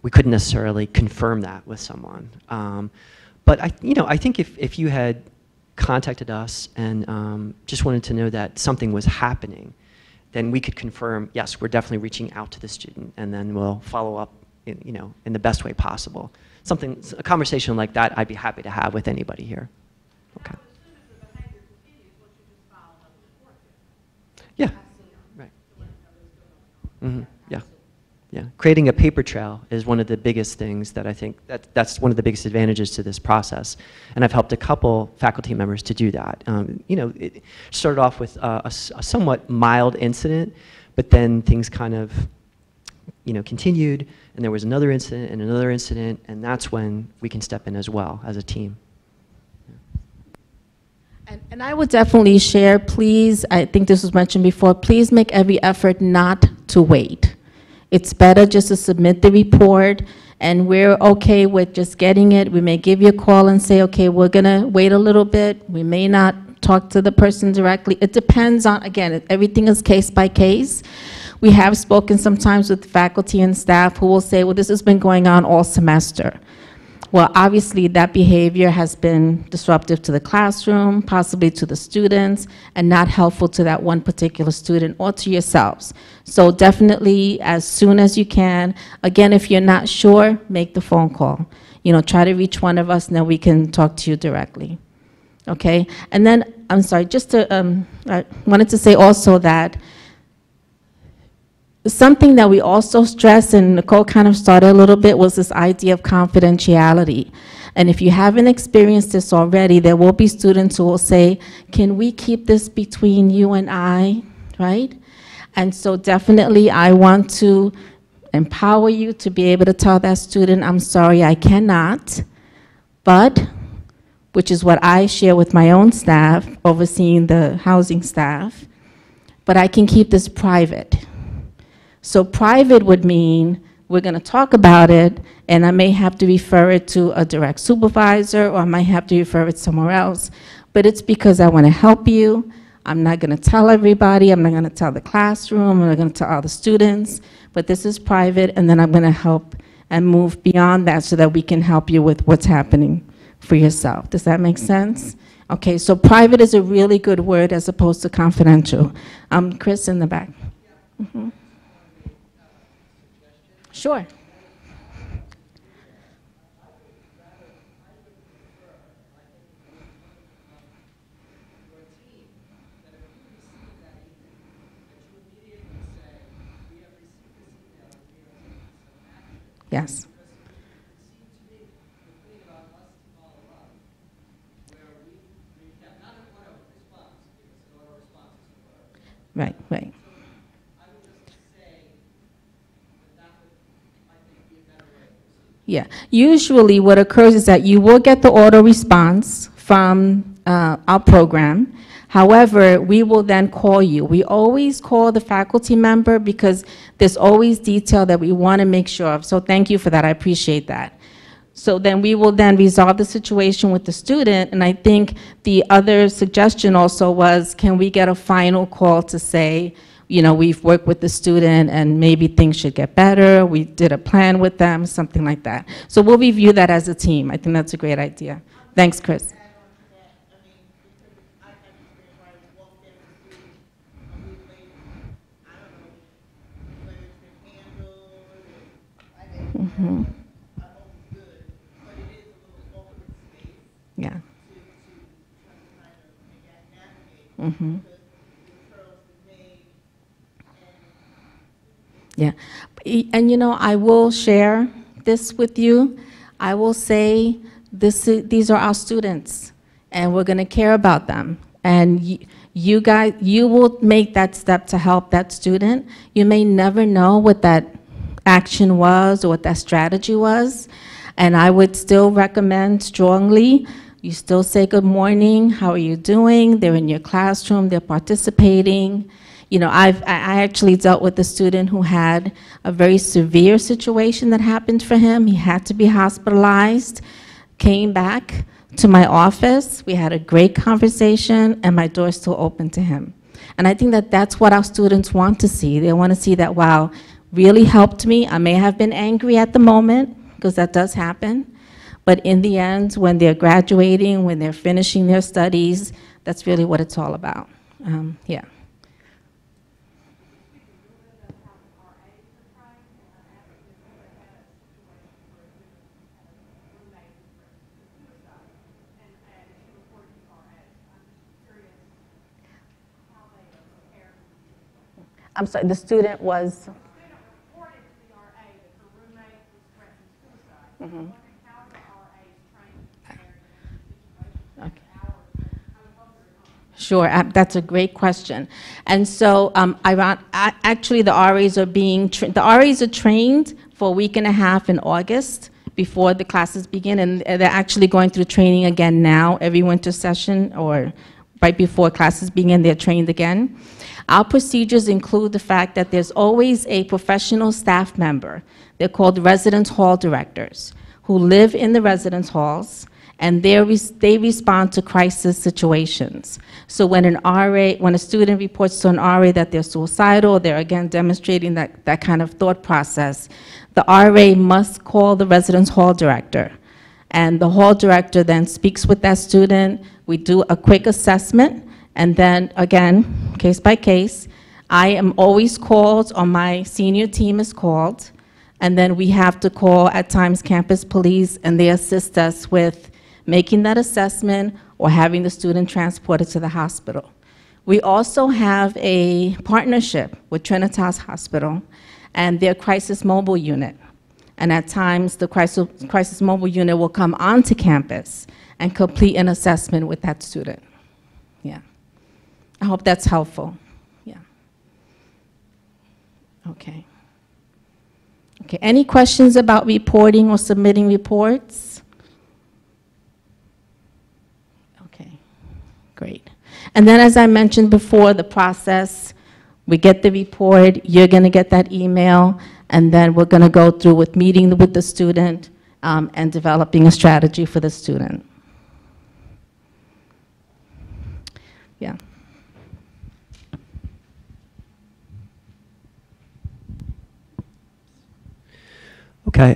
we couldn't necessarily confirm that with someone. But I think if you had contacted us and just wanted to know that something was happening, then we could confirm, yes, we're definitely reaching out to the student, and then we'll follow up, in the best way possible. A conversation like that, I'd be happy to have with anybody here. Okay. Yeah. Right. Mm-hmm. Yeah. Yeah. Creating a paper trail is one of the biggest things that I think that's one of the biggest advantages to this process. And I've helped a couple faculty members to do that. It started off with a somewhat mild incident, but then things kind of, continued, and there was another incident and another incident, and that's when we can step in as well as a team. And I would definitely share, please, I think this was mentioned before, please make every effort not to wait. It's better just to submit the report, and we're okay with just getting it. We may give you a call and say, okay, we're gonna wait a little bit. We may not talk to the person directly. It depends on, again, everything is case by case. We have spoken sometimes with faculty and staff who will say, well, this has been going on all semester. Well, obviously, that behavior has been disruptive to the classroom, possibly to the students, and not helpful to that one particular student or to yourselves. So definitely, as soon as you can, again, if you're not sure, make the phone call. Try to reach one of us, and then we can talk to you directly. Okay? And then, I'm sorry, I wanted to say also that something that we also stress, and Nicole kind of started a little bit, was this idea of confidentiality. And if you haven't experienced this already, there will be students who will say, can we keep this between you and I, right? And so definitely I want to empower you to be able to tell that student, I'm sorry, I cannot, but, which is what I share with my own staff, overseeing the housing staff, but I can keep this private. So private would mean we're going to talk about it, and I may have to refer it to a direct supervisor, or I might have to refer it somewhere else. But it's because I want to help you. I'm not going to tell everybody. I'm not going to tell the classroom. I'm not going to tell all the students. But this is private, and then I'm going to help and move beyond that so that we can help you with what's happening for yourself. Does that make sense? Okay, so private is a really good word as opposed to confidential. Chris in the back. Mm-hmm. Sure. Yes. Right, right. Yeah, usually what occurs is that you will get the auto response from our program. However, we will then call you. We always call the faculty member because there's always detail that we want to make sure of. So thank you for that. I appreciate that. So then we will then resolve the situation with the student. And I think the other suggestion also was, can we get a final call to say, you know, we've worked with the student and maybe things should get better. We did a plan with them, something like that. So we'll review that as a team. I think that's a great idea. Thanks, Chris. Mm-hmm. Yeah. Mm-hmm. Yeah. And you know, I will share this with you. I will say these are our students, and we're going to care about them. And you guys, you will make that step to help that student. You may never know what that action was or what that strategy was. And I would still recommend strongly, you still say good morning, how are you doing? They're in your classroom, they're participating. You know, I actually dealt with a student who had a very severe situation that happened for him. He had to be hospitalized, came back to my office. We had a great conversation, and my door is still open to him. And I think that that's what our students want to see. They want to see that, wow, really helped me. I may have been angry at the moment, because that does happen. But in the end, when they're graduating, when they're finishing their studies, that's really what it's all about. Yeah. I'm sorry, the student was? Reported to the RA that her roommate was threatening suicide. Mm-hmm. How the RA is trained in this situation. Okay. Sure, that's a great question. And so, actually, the RAs are trained for a week and a half in August before the classes begin, and they're actually going through training again now, every winter session, or right before classes begin, they're trained again. Our procedures include the fact that there's always a professional staff member. They're called residence hall directors, who live in the residence halls, and they respond to crisis situations. So when when a student reports to an RA that they're suicidal, they're again demonstrating that kind of thought process, the RA must call the residence hall director. And the hall director then speaks with that student. We do a quick assessment, and then again, case by case, I am always called, or my senior team is called, and then we have to call at times campus police, and they assist us with making that assessment or having the student transported to the hospital. We also have a partnership with Trinitas Hospital and their crisis mobile unit. And at times, the crisis mobile unit will come onto campus and complete an assessment with that student. Yeah. I hope that's helpful. Yeah. Okay. Okay, any questions about reporting or submitting reports? Okay, great. And then as I mentioned before, the process, we get the report, you're gonna get that email, and then we're gonna go through with meeting with the student and developing a strategy for the student. Yeah. Okay,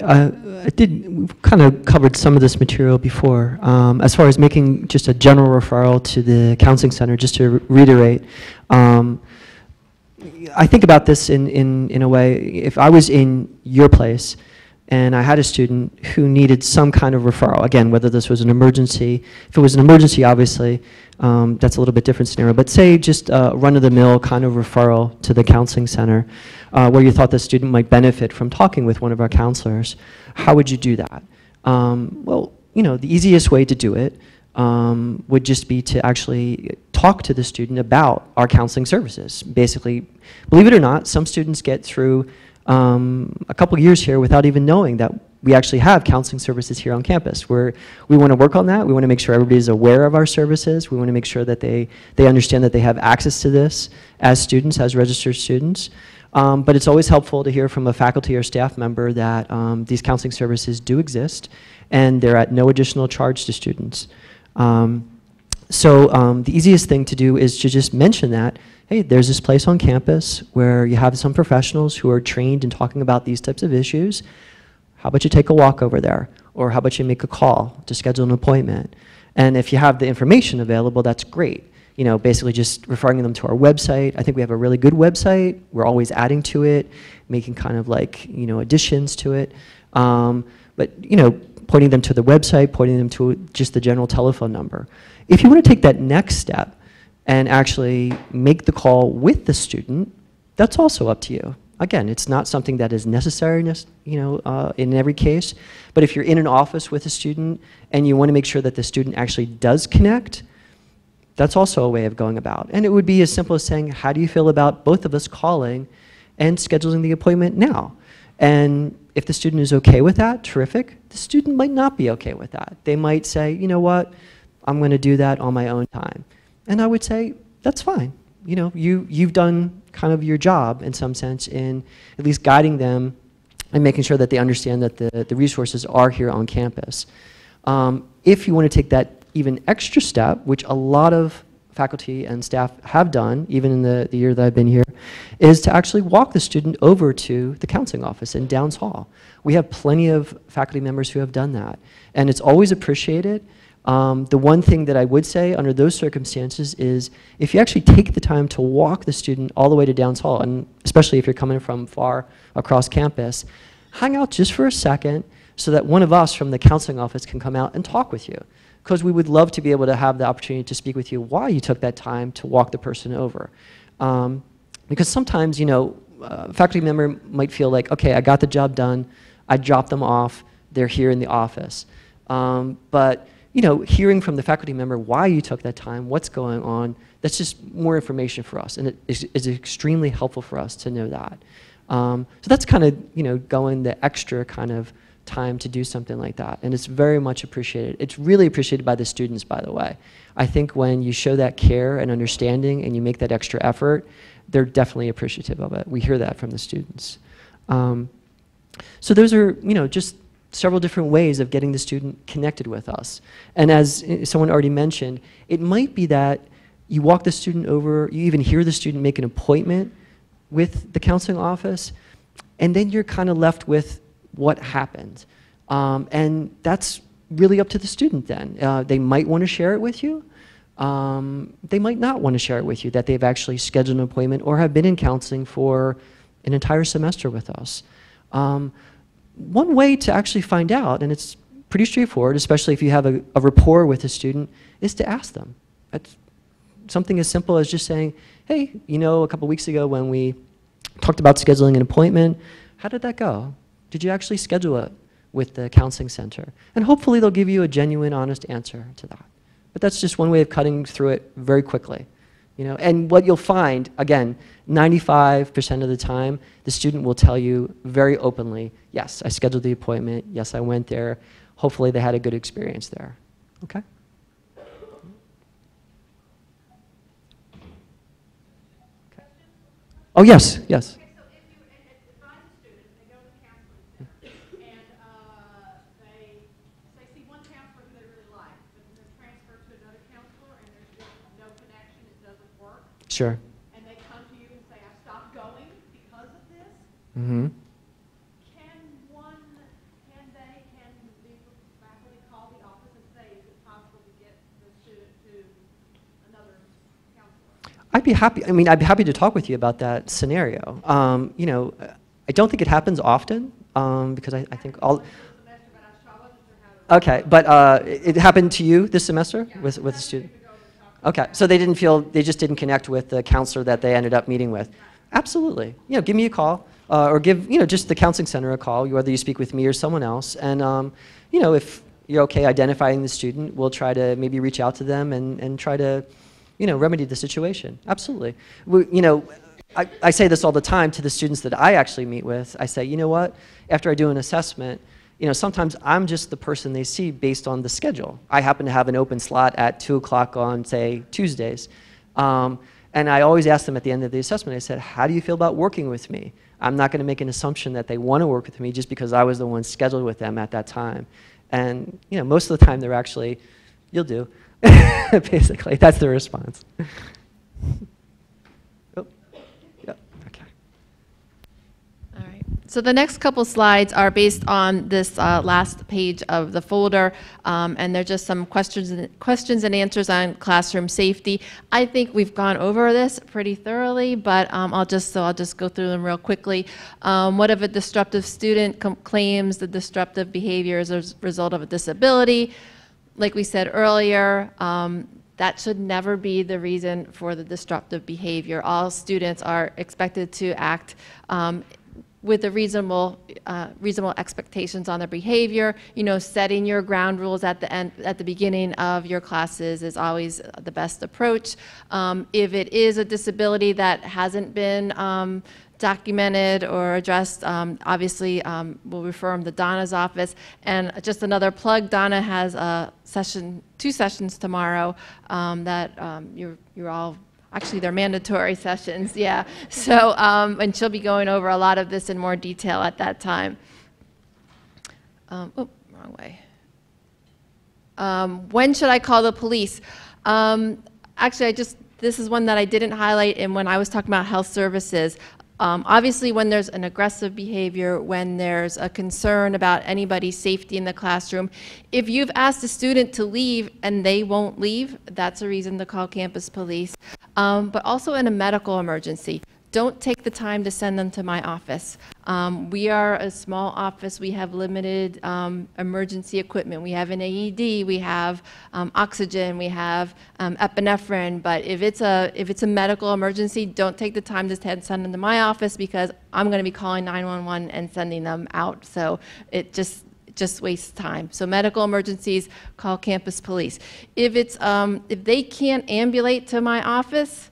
we've kind of covered some of this material before. As far as making just a general referral to the counseling center, just to reiterate, I think about this in a way, if I was in your place and I had a student who needed some kind of referral, again, whether this was an emergency, if it was an emergency, obviously, that's a little bit different scenario, but say just a run-of-the-mill kind of referral to the counseling center, where you thought the student might benefit from talking with one of our counselors, how would you do that? Well, you know, the easiest way to do it would just be to actually talk to the student about our counseling services. Basically, believe it or not, some students get through a couple years here without even knowing that we actually have counseling services here on campus. We want to work on that. We want to make sure everybody's aware of our services. We want to make sure that they understand that they have access to this as students, as registered students. But it's always helpful to hear from a faculty or staff member that these counseling services do exist, and they're at no additional charge to students. The easiest thing to do is to just mention that, hey, there's this place on campus where you have some professionals who are trained in talking about these types of issues. How about you take a walk over there? Or how about you make a call to schedule an appointment? And if you have the information available, that's great. You know, basically just referring them to our website. I think we have a really good website. We're always adding to it, making kind of like, you know, additions to it. But, you know, pointing them to the website, pointing them to just the general telephone number. If you want to take that next step and actually make the call with the student, that's also up to you. Again, it's not something that is necessary, you know, in every case. But if you're in an office with a student and you want to make sure that the student actually does connect, that's also a way of going about. And it would be as simple as saying, how do you feel about both of us calling and scheduling the appointment now? And if the student is okay with that, terrific. The student might not be okay with that. They might say, you know what, I'm going to do that on my own time. And I would say, that's fine. You know, you've done kind of your job in some sense in at least guiding them and making sure that they understand that the resources are here on campus. If you want to take that even extra step, which a lot of faculty and staff have done, even in the year that I've been here, is to actually walk the student over to the counseling office in Downs Hall. We have plenty of faculty members who have done that, and it's always appreciated. The one thing that I would say under those circumstances is if you actually take the time to walk the student all the way to Downs Hall, and especially if you're coming from far across campus, hang out just for a second so that one of us from the counseling office can come out and talk with you. Because we would love to be able to have the opportunity to speak with you why you took that time to walk the person over. Because sometimes, you know, a faculty member might feel like, okay, I got the job done, I dropped them off, they're here in the office. But you know, hearing from the faculty member why you took that time, what's going on, that's just more information for us, and it is extremely helpful for us to know that. So that's kind of, you know, going the extra kind of time to do something like that, and it's very much appreciated. It's really appreciated by the students, by the way. I think when you show that care and understanding and you make that extra effort, they're definitely appreciative of it. We hear that from the students. So those are, you know, just several different ways of getting the student connected with us. And as someone already mentioned, it might be that you walk the student over, you even hear the student make an appointment with the counseling office, and then you're kind of left with what happened. And that's really up to the student then. They might want to share it with you. They might not want to share it with you that they've actually scheduled an appointment or have been in counseling for an entire semester with us. One way to actually find out, and it's pretty straightforward, especially if you have a rapport with a student, is to ask them. It's something as simple as just saying, hey, you know, a couple weeks ago when we talked about scheduling an appointment, how did that go? Did you actually schedule it with the counseling center? And hopefully they'll give you a genuine, honest answer to that. But that's just one way of cutting through it very quickly. You know, and what you'll find, again, 95% of the time, the student will tell you very openly, yes, I scheduled the appointment, yes, I went there. Hopefully they had a good experience there. Okay? Okay. Oh, yes, yes. Okay, so if you advise a student, they go to the counseling center, and they see one counselor who they really like, but then they're transferred to another counselor, and there's just no connection, it doesn't work. Sure. And they come to you and say, I stopped going because of this. Mm-hmm. Can the faculty call the office and say, is it possible to get the student to another counselor? I'd be happy. I mean, I'd be happy to talk with you about that scenario. You know, I don't think it happens often because I think all. Okay, but it happened to you this semester with a student. Okay, so they just didn't connect with the counselor that they ended up meeting with. Absolutely. You know, give me a call or give, you know, just the counseling center a call, whether you speak with me or someone else. And, you know, if you're okay identifying the student, we'll try to maybe reach out to them and try to, remedy the situation. Absolutely. I say this all the time to the students that I actually meet with. I say, you know what, after I do an assessment, sometimes I'm just the person they see based on the schedule. I happen to have an open slot at 2 o'clock on, say, Tuesdays. And I always ask them at the end of the assessment, I said, how do you feel about working with me? I'm not going to make an assumption that they want to work with me just because I was the one scheduled with them at that time. And most of the time they're actually, you'll do. Basically, that's the response. Oh, yeah, okay. All right. So the next couple slides are based on this last page of the folder, and they're just some questions and answers on classroom safety. I think we've gone over this pretty thoroughly, but I'll just go through them real quickly. What if a disruptive student claims the disruptive behavior is a result of a disability? Like we said earlier, that should never be the reason for the disruptive behavior. All students are expected to act with the reasonable expectations on their behavior. Setting your ground rules at the beginning of your classes is always the best approach. If it is a disability that hasn't been documented or addressed, obviously we'll refer them to Donna's office. And just another plug, Donna has a session, 2 sessions tomorrow that you're all, actually they're mandatory sessions, yeah. So, and she'll be going over a lot of this in more detail at that time. Oh, wrong way. When should I call the police? Actually, this is one that I didn't highlight in when I was talking about health services. Obviously, when there's an aggressive behavior, when there's a concern about anybody's safety in the classroom, if you've asked a student to leave and they won't leave, that's a reason to call campus police. But also in a medical emergency, don't take the time to send them to my office. We are a small office. We have limited emergency equipment. We have an AED. We have oxygen. We have epinephrine. But if it's a medical emergency, don't take the time to send them to my office because I'm going to be calling 911 and sending them out. So it just wastes time. So medical emergencies, call campus police. If they can't ambulate to my office,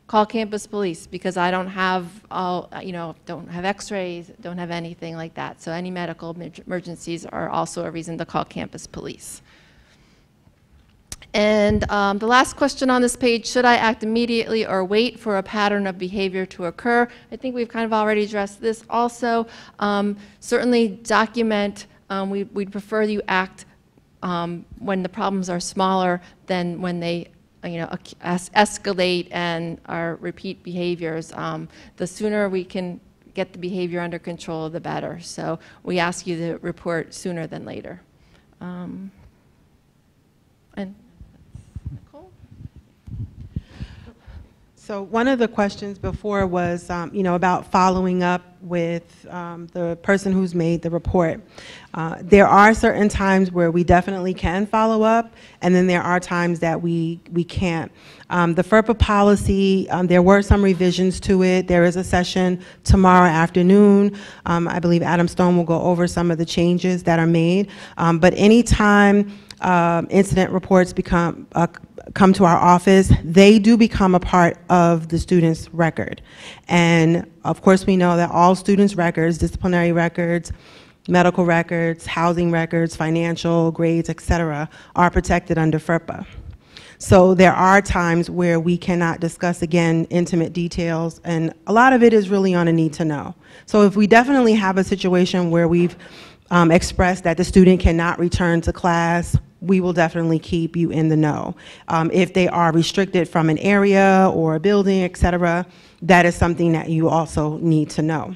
call campus police because I don't have don't have x-rays, don't have anything like that. So any medical emergencies are also a reason to call campus police. And the last question on this page, should I act immediately or wait for a pattern of behavior to occur? I think we've kind of already addressed this also. Certainly document, we'd prefer you act when the problems are smaller than when they escalate and are repeat behaviors. The sooner we can get the behavior under control, the better. So we ask you to report sooner than later. And Nicole? So one of the questions before was, about following up with the person who's made the report. There are certain times where we definitely can follow up, and then there are times that we can't. The FERPA policy, there were some revisions to it. There is a session tomorrow afternoon. I believe Adam Stone will go over some of the changes that are made. But anytime incident reports come to our office, they do become a part of the student's record. And of course we know that all students' records, disciplinary records, medical records, housing records, financial, grades, etc., are protected under FERPA. So there are times where we cannot discuss, again, intimate details, and a lot of it is really on a need to know. So if we definitely have a situation where we've expressed that the student cannot return to class, we will definitely keep you in the know. If they are restricted from an area or a building, etc., that is something that you also need to know.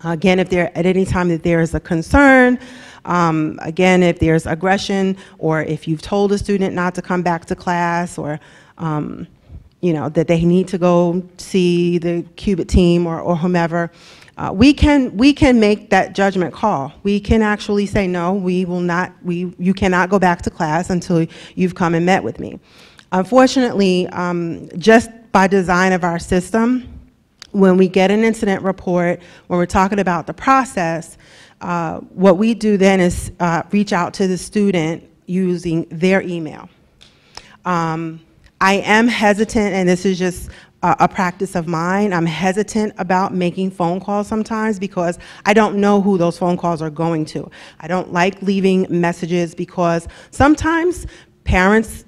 Again, if there at any time that there is a concern, again, if there's aggression, or if you've told a student not to come back to class, or that they need to go see the Cubitt team or whomever, we can make that judgment call. We can actually say, no, we will not. You cannot go back to class until you've come and met with me. Unfortunately, just by design of our system, when we get an incident report, when we're talking about the process, What we do then is reach out to the student using their email. I am hesitant, and this is just a practice of mine. I'm hesitant about making phone calls sometimes because I don't know who those phone calls are going to. I don't like leaving messages because sometimes parents,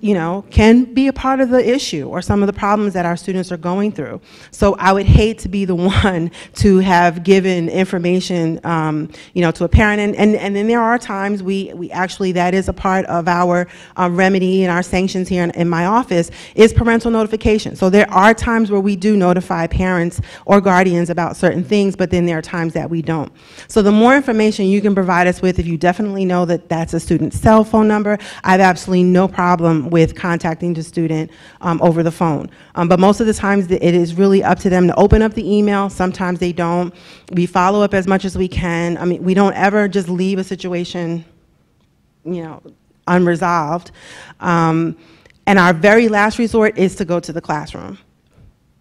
can be a part of the issue or some of the problems that our students are going through. So I would hate to be the one to have given information, to a parent. And then there are times we actually, that is a part of our remedy and our sanctions here in my office is parental notification. So there are times where we do notify parents or guardians about certain things, but then there are times that we don't. So the more information you can provide us with, if you definitely know that that's a student's cell phone number, I have absolutely no problem with contacting the student over the phone. But most of the times it is really up to them to open up the email. Sometimes they don't. We follow up as much as we can. I mean, we don't ever just leave a situation, unresolved. And our very last resort is to go to the classroom.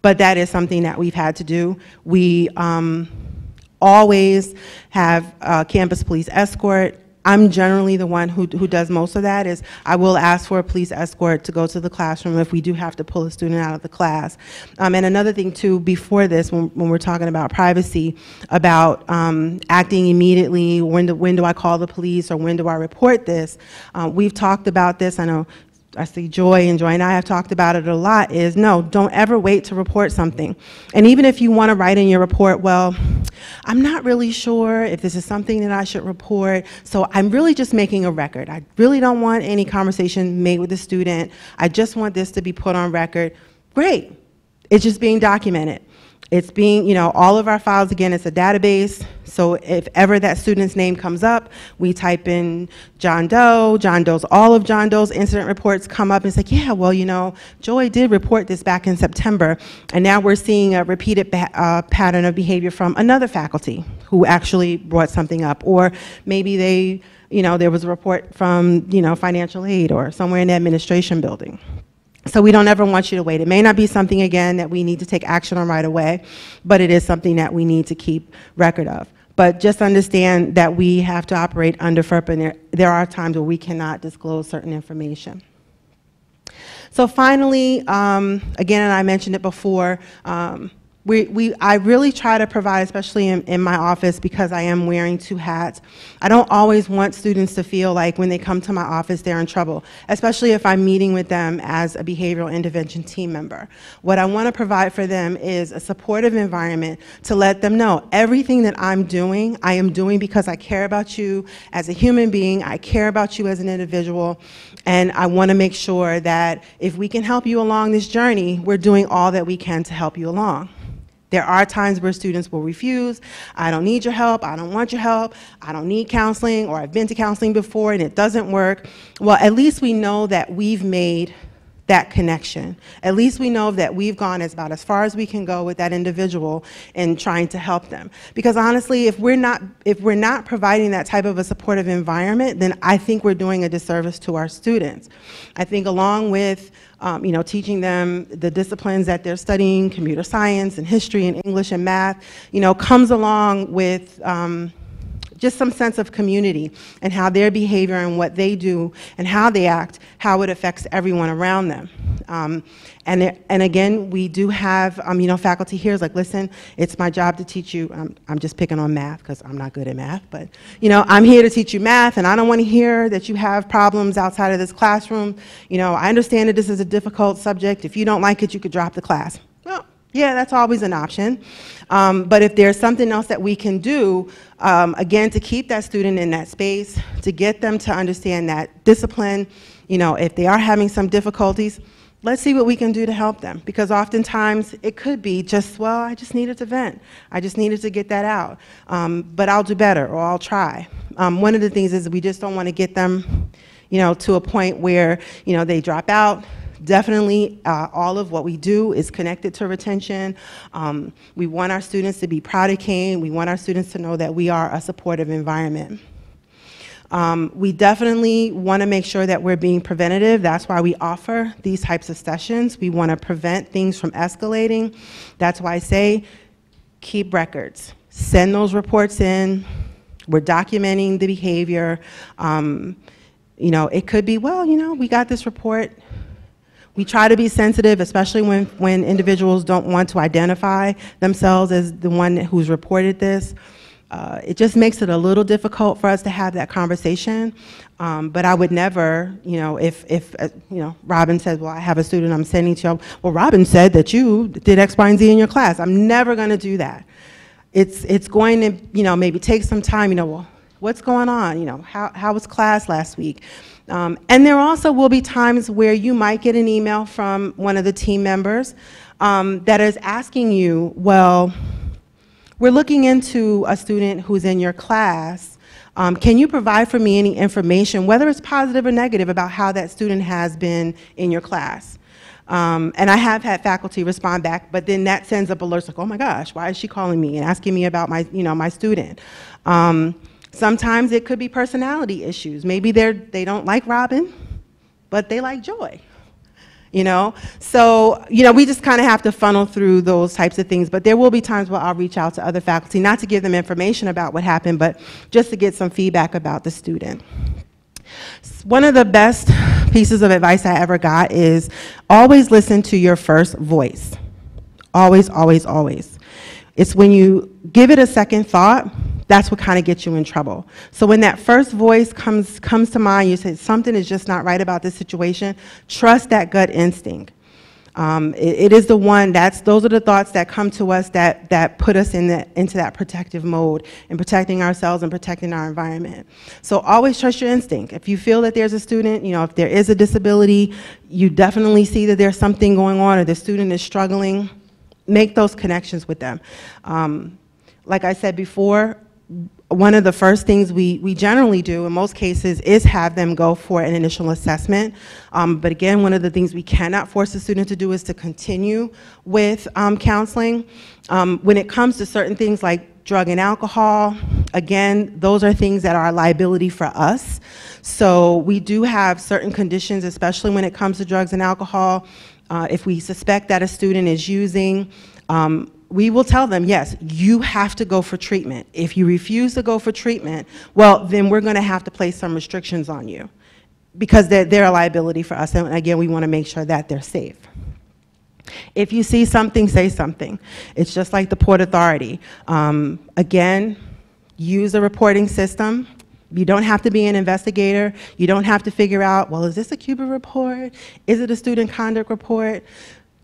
But that is something that we've had to do. We always have a campus police escort. I'm generally the one who does most of that. Is I will ask for a police escort to go to the classroom if we do have to pull a student out of the class. And another thing too, before this, when we're talking about privacy, about acting immediately, when do I call the police or when do I report this? We've talked about this. I know I see Joy, and Joy and I have talked about it a lot, is no, don't ever wait to report something. And even if you want to write in your report, well, I'm not really sure if this is something that I should report, so I'm really just making a record. I really don't want any conversation made with the student. I just want this to be put on record. Great. It's just being documented. It's being, all of our files, again, it's a database, so if ever that student's name comes up, we type in John Doe, all of John Doe's incident reports come up and say, yeah, well, Joy did report this back in September, and now we're seeing a repeated pattern of behavior from another faculty who actually brought something up, or maybe they, there was a report from, financial aid or somewhere in the administration building. So we don't ever want you to wait. It may not be something, again, that we need to take action on right away, but it is something that we need to keep record of. But just understand that we have to operate under FERPA, and there are times where we cannot disclose certain information. So finally, again, and I mentioned it before, I really try to provide, especially in my office, because I am wearing two hats. I don't always want students to feel like when they come to my office they're in trouble, especially if I'm meeting with them as a behavioral intervention team member. What I want to provide for them is a supportive environment to let them know everything that I'm doing, I am doing because I care about you as a human being, I care about you as an individual, and I want to make sure that if we can help you along this journey, we're doing all that we can to help you along. There are times where students will refuse. I don't need your help. I don't want your help. I don't need counseling, or I've been to counseling before and it doesn't work. Well, at least we know that we've made that connection. At least we know that we've gone about as far as we can go with that individual in trying to help them. Because honestly, if we're not providing that type of a supportive environment, then I think we're doing a disservice to our students. I think along with teaching them the disciplines that they're studying, computer science and history and English and math, comes along with just some sense of community and how their behavior and what they do and how they act, how it affects everyone around them. And again, we do have, faculty here is like, listen, it's my job to teach you. I'm just picking on math because I'm not good at math, but I'm here to teach you math, and I don't want to hear that you have problems outside of this classroom. I understand that this is a difficult subject. If you don't like it, you could drop the class. Well, yeah, that's always an option. But if there's something else that we can do, again, to keep that student in that space, to get them to understand that discipline, if they are having some difficulties, let's see what we can do to help them. Because oftentimes it could be just, well, I just needed to vent. I just needed to get that out. But I'll do better, or I'll try. One of the things is we just don't want to get them, to a point where, they drop out. Definitely, all of what we do is connected to retention. We want our students to be proud of Kane. We want our students to know that we are a supportive environment. We definitely want to make sure that we're being preventative. That's why we offer these types of sessions. We want to prevent things from escalating. That's why I say keep records. Send those reports in. We're documenting the behavior. You know, it could be, well, you know, we got this report. We try to be sensitive, especially when individuals don't want to identify themselves as the one who's reported this. It just makes it a little difficult for us to have that conversation. But I would never, you know, if you know, Robin says, well, I have a student I'm sending to you. Well, Robin said that you did X, Y, and Z in your class. I'm never going to do that. It's going to, you know, maybe take some time, you know, well, what's going on? You know, how was class last week? And there also will be times where you might get an email from one of the team members that is asking you, well, we're looking into a student who's in your class. Can you provide for me any information, whether it's positive or negative, about how that student has been in your class? And I have had faculty respond back, but then that sends up alerts like, oh my gosh, why is she calling me and asking me about my, you know, my student? Sometimes it could be personality issues. Maybe they don't like Robin, but they like Joy. You know, so, you know, we just kind of have to funnel through those types of things, but there will be times where I'll reach out to other faculty, not to give them information about what happened, but just to get some feedback about the student. One of the best pieces of advice I ever got is always listen to your first voice. Always, always, always. It's when you give it a second thought, that's what kind of gets you in trouble. So when that first voice comes to mind, you say something is just not right about this situation, trust that gut instinct. It is the one, those are the thoughts that come to us that put us into that protective mode and protecting ourselves and protecting our environment. So always trust your instinct. If you feel that there's a student, you know, if there is a disability, you definitely see that there's something going on or the student is struggling, make those connections with them. Like I said before, one of the first things we generally do in most cases is have them go for an initial assessment. But again, one of the things we cannot force a student to do is to continue with counseling. When it comes to certain things like drug and alcohol, again, those are things that are a liability for us. So we do have certain conditions, especially when it comes to drugs and alcohol. If we suspect that a student is using, we will tell them, yes, you have to go for treatment. If you refuse to go for treatment, well, then we're going to have to place some restrictions on you because they're a liability for us. And again, we want to make sure that they're safe. If you see something, say something. It's just like the Port Authority. Again, use a reporting system. You don't have to be an investigator. You don't have to figure out, well, is this a Cubitt report? Is it a student conduct report?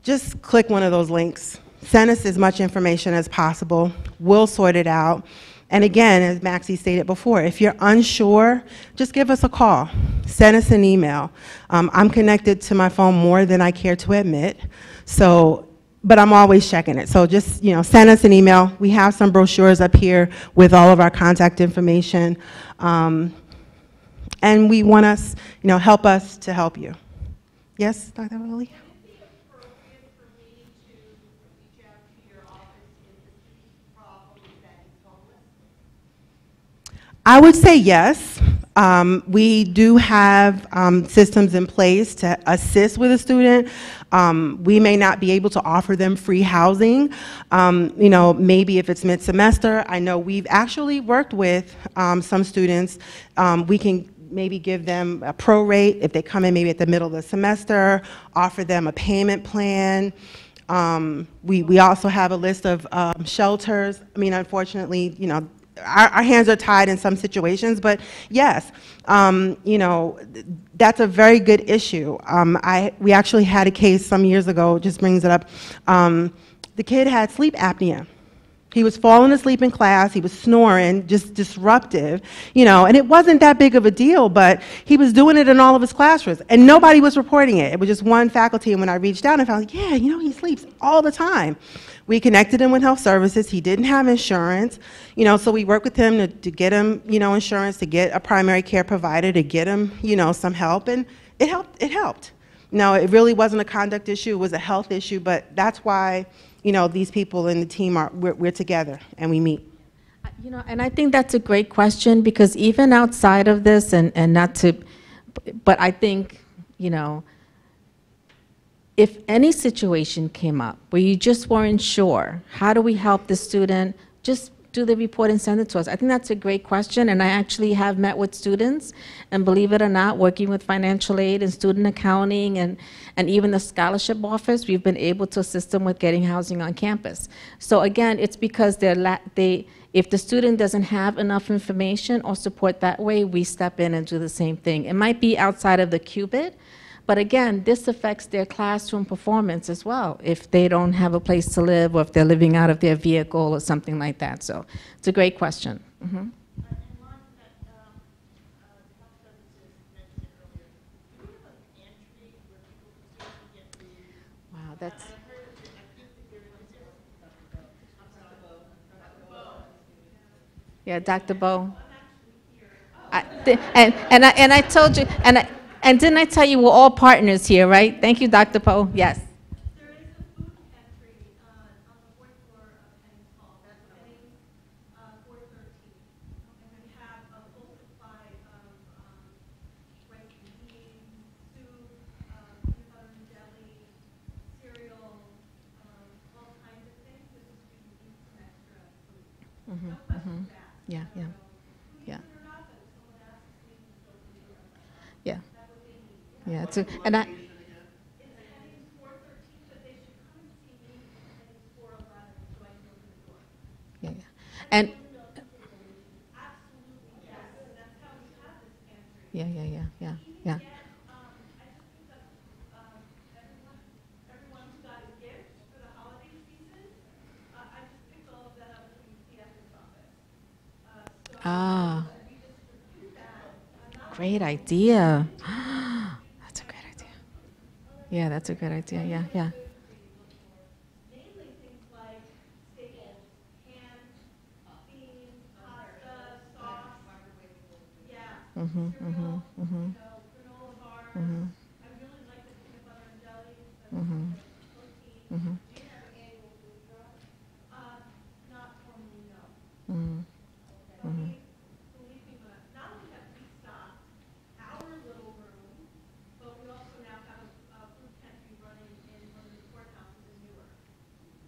Just click one of those links. Send us as much information as possible. We'll sort it out. And again, as Maxie stated before, if you're unsure, just give us a call. Send us an email. I'm connected to my phone more than I care to admit, but I'm always checking it. So just, you know, send us an email. We have some brochures up here with all of our contact information. And we want us, you know, help us to help you. Yes, Dr. Willie? I would say yes. We do have systems in place to assist with a student. We may not be able to offer them free housing. You know, maybe if it's mid-semester. I know we've actually worked with some students. We can maybe give them a pro rate if they come in maybe at the middle of the semester, offer them a payment plan. We also have a list of shelters. I mean, unfortunately, you know, our hands are tied in some situations, but yes, you know, that's a very good issue. We actually had a case some years ago, just brings it up. The kid had sleep apnea. He was falling asleep in class, he was snoring, just disruptive, you know, and it wasn't that big of a deal, but he was doing it in all of his classrooms, and nobody was reporting it. It was just one faculty, and when I reached out, I found, like, yeah, you know, he sleeps all the time. We connected him with health services. He didn't have insurance, you know, so we worked with him to get him, you know, insurance, to get a primary care provider, to get him, you know, some help, and it helped. No, it really wasn't a conduct issue, it was a health issue, but that's why, you know, these people in the team we're together and we meet. You know, and I think that's a great question, because even outside of this, and not to, but I think, you know, if any situation came up where you just weren't sure, how do we help the student? Just do they report and send it to us? I think that's a great question, and I actually have met with students, and believe it or not, working with financial aid and student accounting and even the scholarship office, we've been able to assist them with getting housing on campus. So again, it's because if the student doesn't have enough information or support that way, we step in and do the same thing. It might be outside of the Cubitt, but again, this affects their classroom performance as well if they don't have a place to live or if they're living out of their vehicle or something like that. So it's a great question. Mm-hmm. Wow, that's... Yeah, Dr. Bo. And I told you, and didn't I tell you we're all partners here, right? Thank you, Dr. Poe. Yes. There is a food pantry on the fourth floor of Kane's Hall. That's Kane's 413. And we have a full supply of rice and beans, soup, peanut butter and jelly, cereal, all kinds of things. This is we need some extra food. No question that. Yeah, yeah, yeah. Yeah. Yeah, it's and I. It's Kane's 413, but they should come and see me at Kane's 411 so I can open the door. Yeah, yeah. And Absolutely, yes. That's how we have this pantry. yeah, yeah, yeah, yeah, yeah. I just think that everyone who got a gift for the holiday season, I just picked all of that up from the ethics office. Ah, great idea. That's a great idea. Yeah, that's a good idea. Yeah, yeah. Mainly things like staples, ham, beans, pasta, sauce. Yeah. Granola bars. I really like the peanut butter and jelly. Protein. Do you have an annual food truck? Not formally, no. Believe me, but not only have we stocked our little room, but we also now have a food pantry running in one of the courthouses in Newark.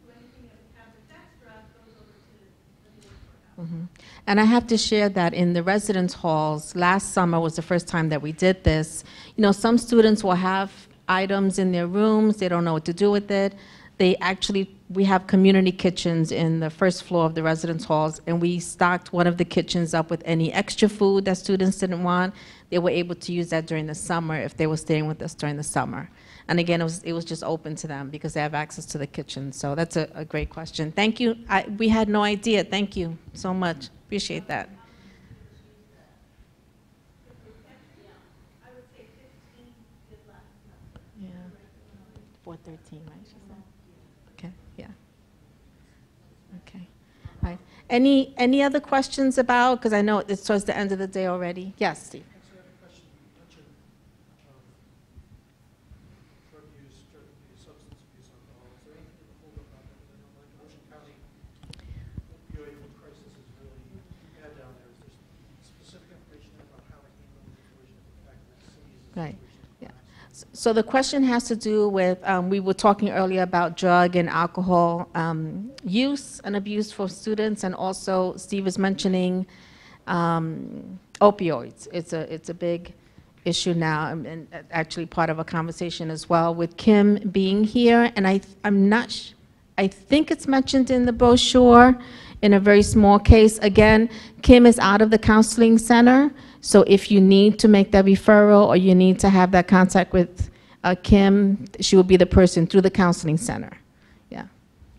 So anything that we have that's extra goes over to the Newark courthouse. And I have to share that in the residence halls, last summer was the first time that we did this. You know, some students will have items in their rooms, they don't know what to do with it. We have community kitchens in the first floor of the residence halls, and we stocked one of the kitchens up with any extra food that students didn't want. They were able to use that during the summer if they were staying with us during the summer. And again, it was just open to them because they have access to the kitchen. So that's a great question. Thank you. We had no idea. Thank you so much. Appreciate that. I would say 15 did last month. Yeah. 413, right? She said. Okay. Yeah. Okay. All right. Any other questions about? Because I know it's towards the end of the day already. Yes, Steve. Actually, I have a question. You mentioned drug use, substance abuse, alcohol. Is there anything to hold up on that? I know, like Ocean County, opioid crisis is really bad down there. Is there specific information about how to handle the situation of the fact that cities is Right. Yeah. So the question has to do with, we were talking earlier about drug and alcohol use and abuse for students, and also Steve was mentioning opioids. It's a big issue now, and actually part of a conversation as well with Kim being here. And I'm not, I think it's mentioned in the brochure in a very small case. Again, Kim is out of the counseling center, so if you need to make that referral or you need to have that contact with Kim, she will be the person through the counseling center. Yeah,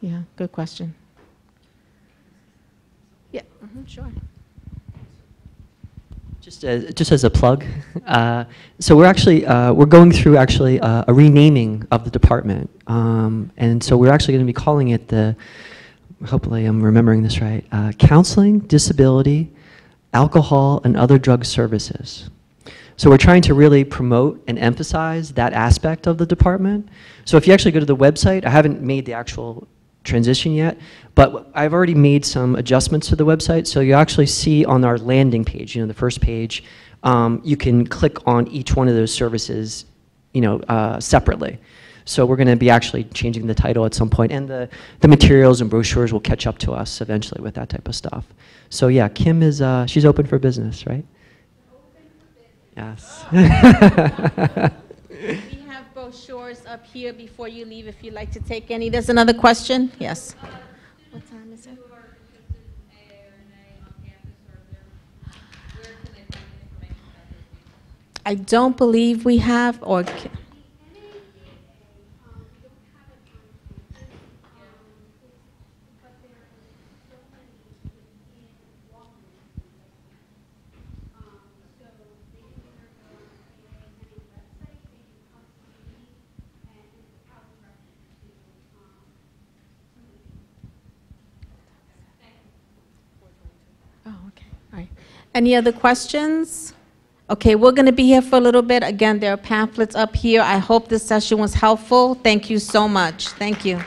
yeah, good question. Yeah, sure. Just as a plug, so we're actually we're going through actually a renaming of the department, and so we're actually going to be calling it the, hopefully I'm remembering this right, Counseling, Disability, Alcohol, and Other Drug Services. So we're trying to really promote and emphasize that aspect of the department. So if you actually go to the website, I haven't made the actual transition yet, but I've already made some adjustments to the website. So you actually see on our landing page, the first page, you can click on each one of those services, separately. So we're going to be actually changing the title at some point, and the materials and brochures will catch up to us eventually with that type of stuff. So yeah, Kim is, she's open for business, right? Yes. We have brochures up here before you leave if you'd like to take any. There's another question? Yes. What time is it? I don't believe we have, or oh, okay, all right. Any other questions? Okay, we're going to be here for a little bit. Again, there are pamphlets up here. I hope this session was helpful. Thank you so much. Thank you.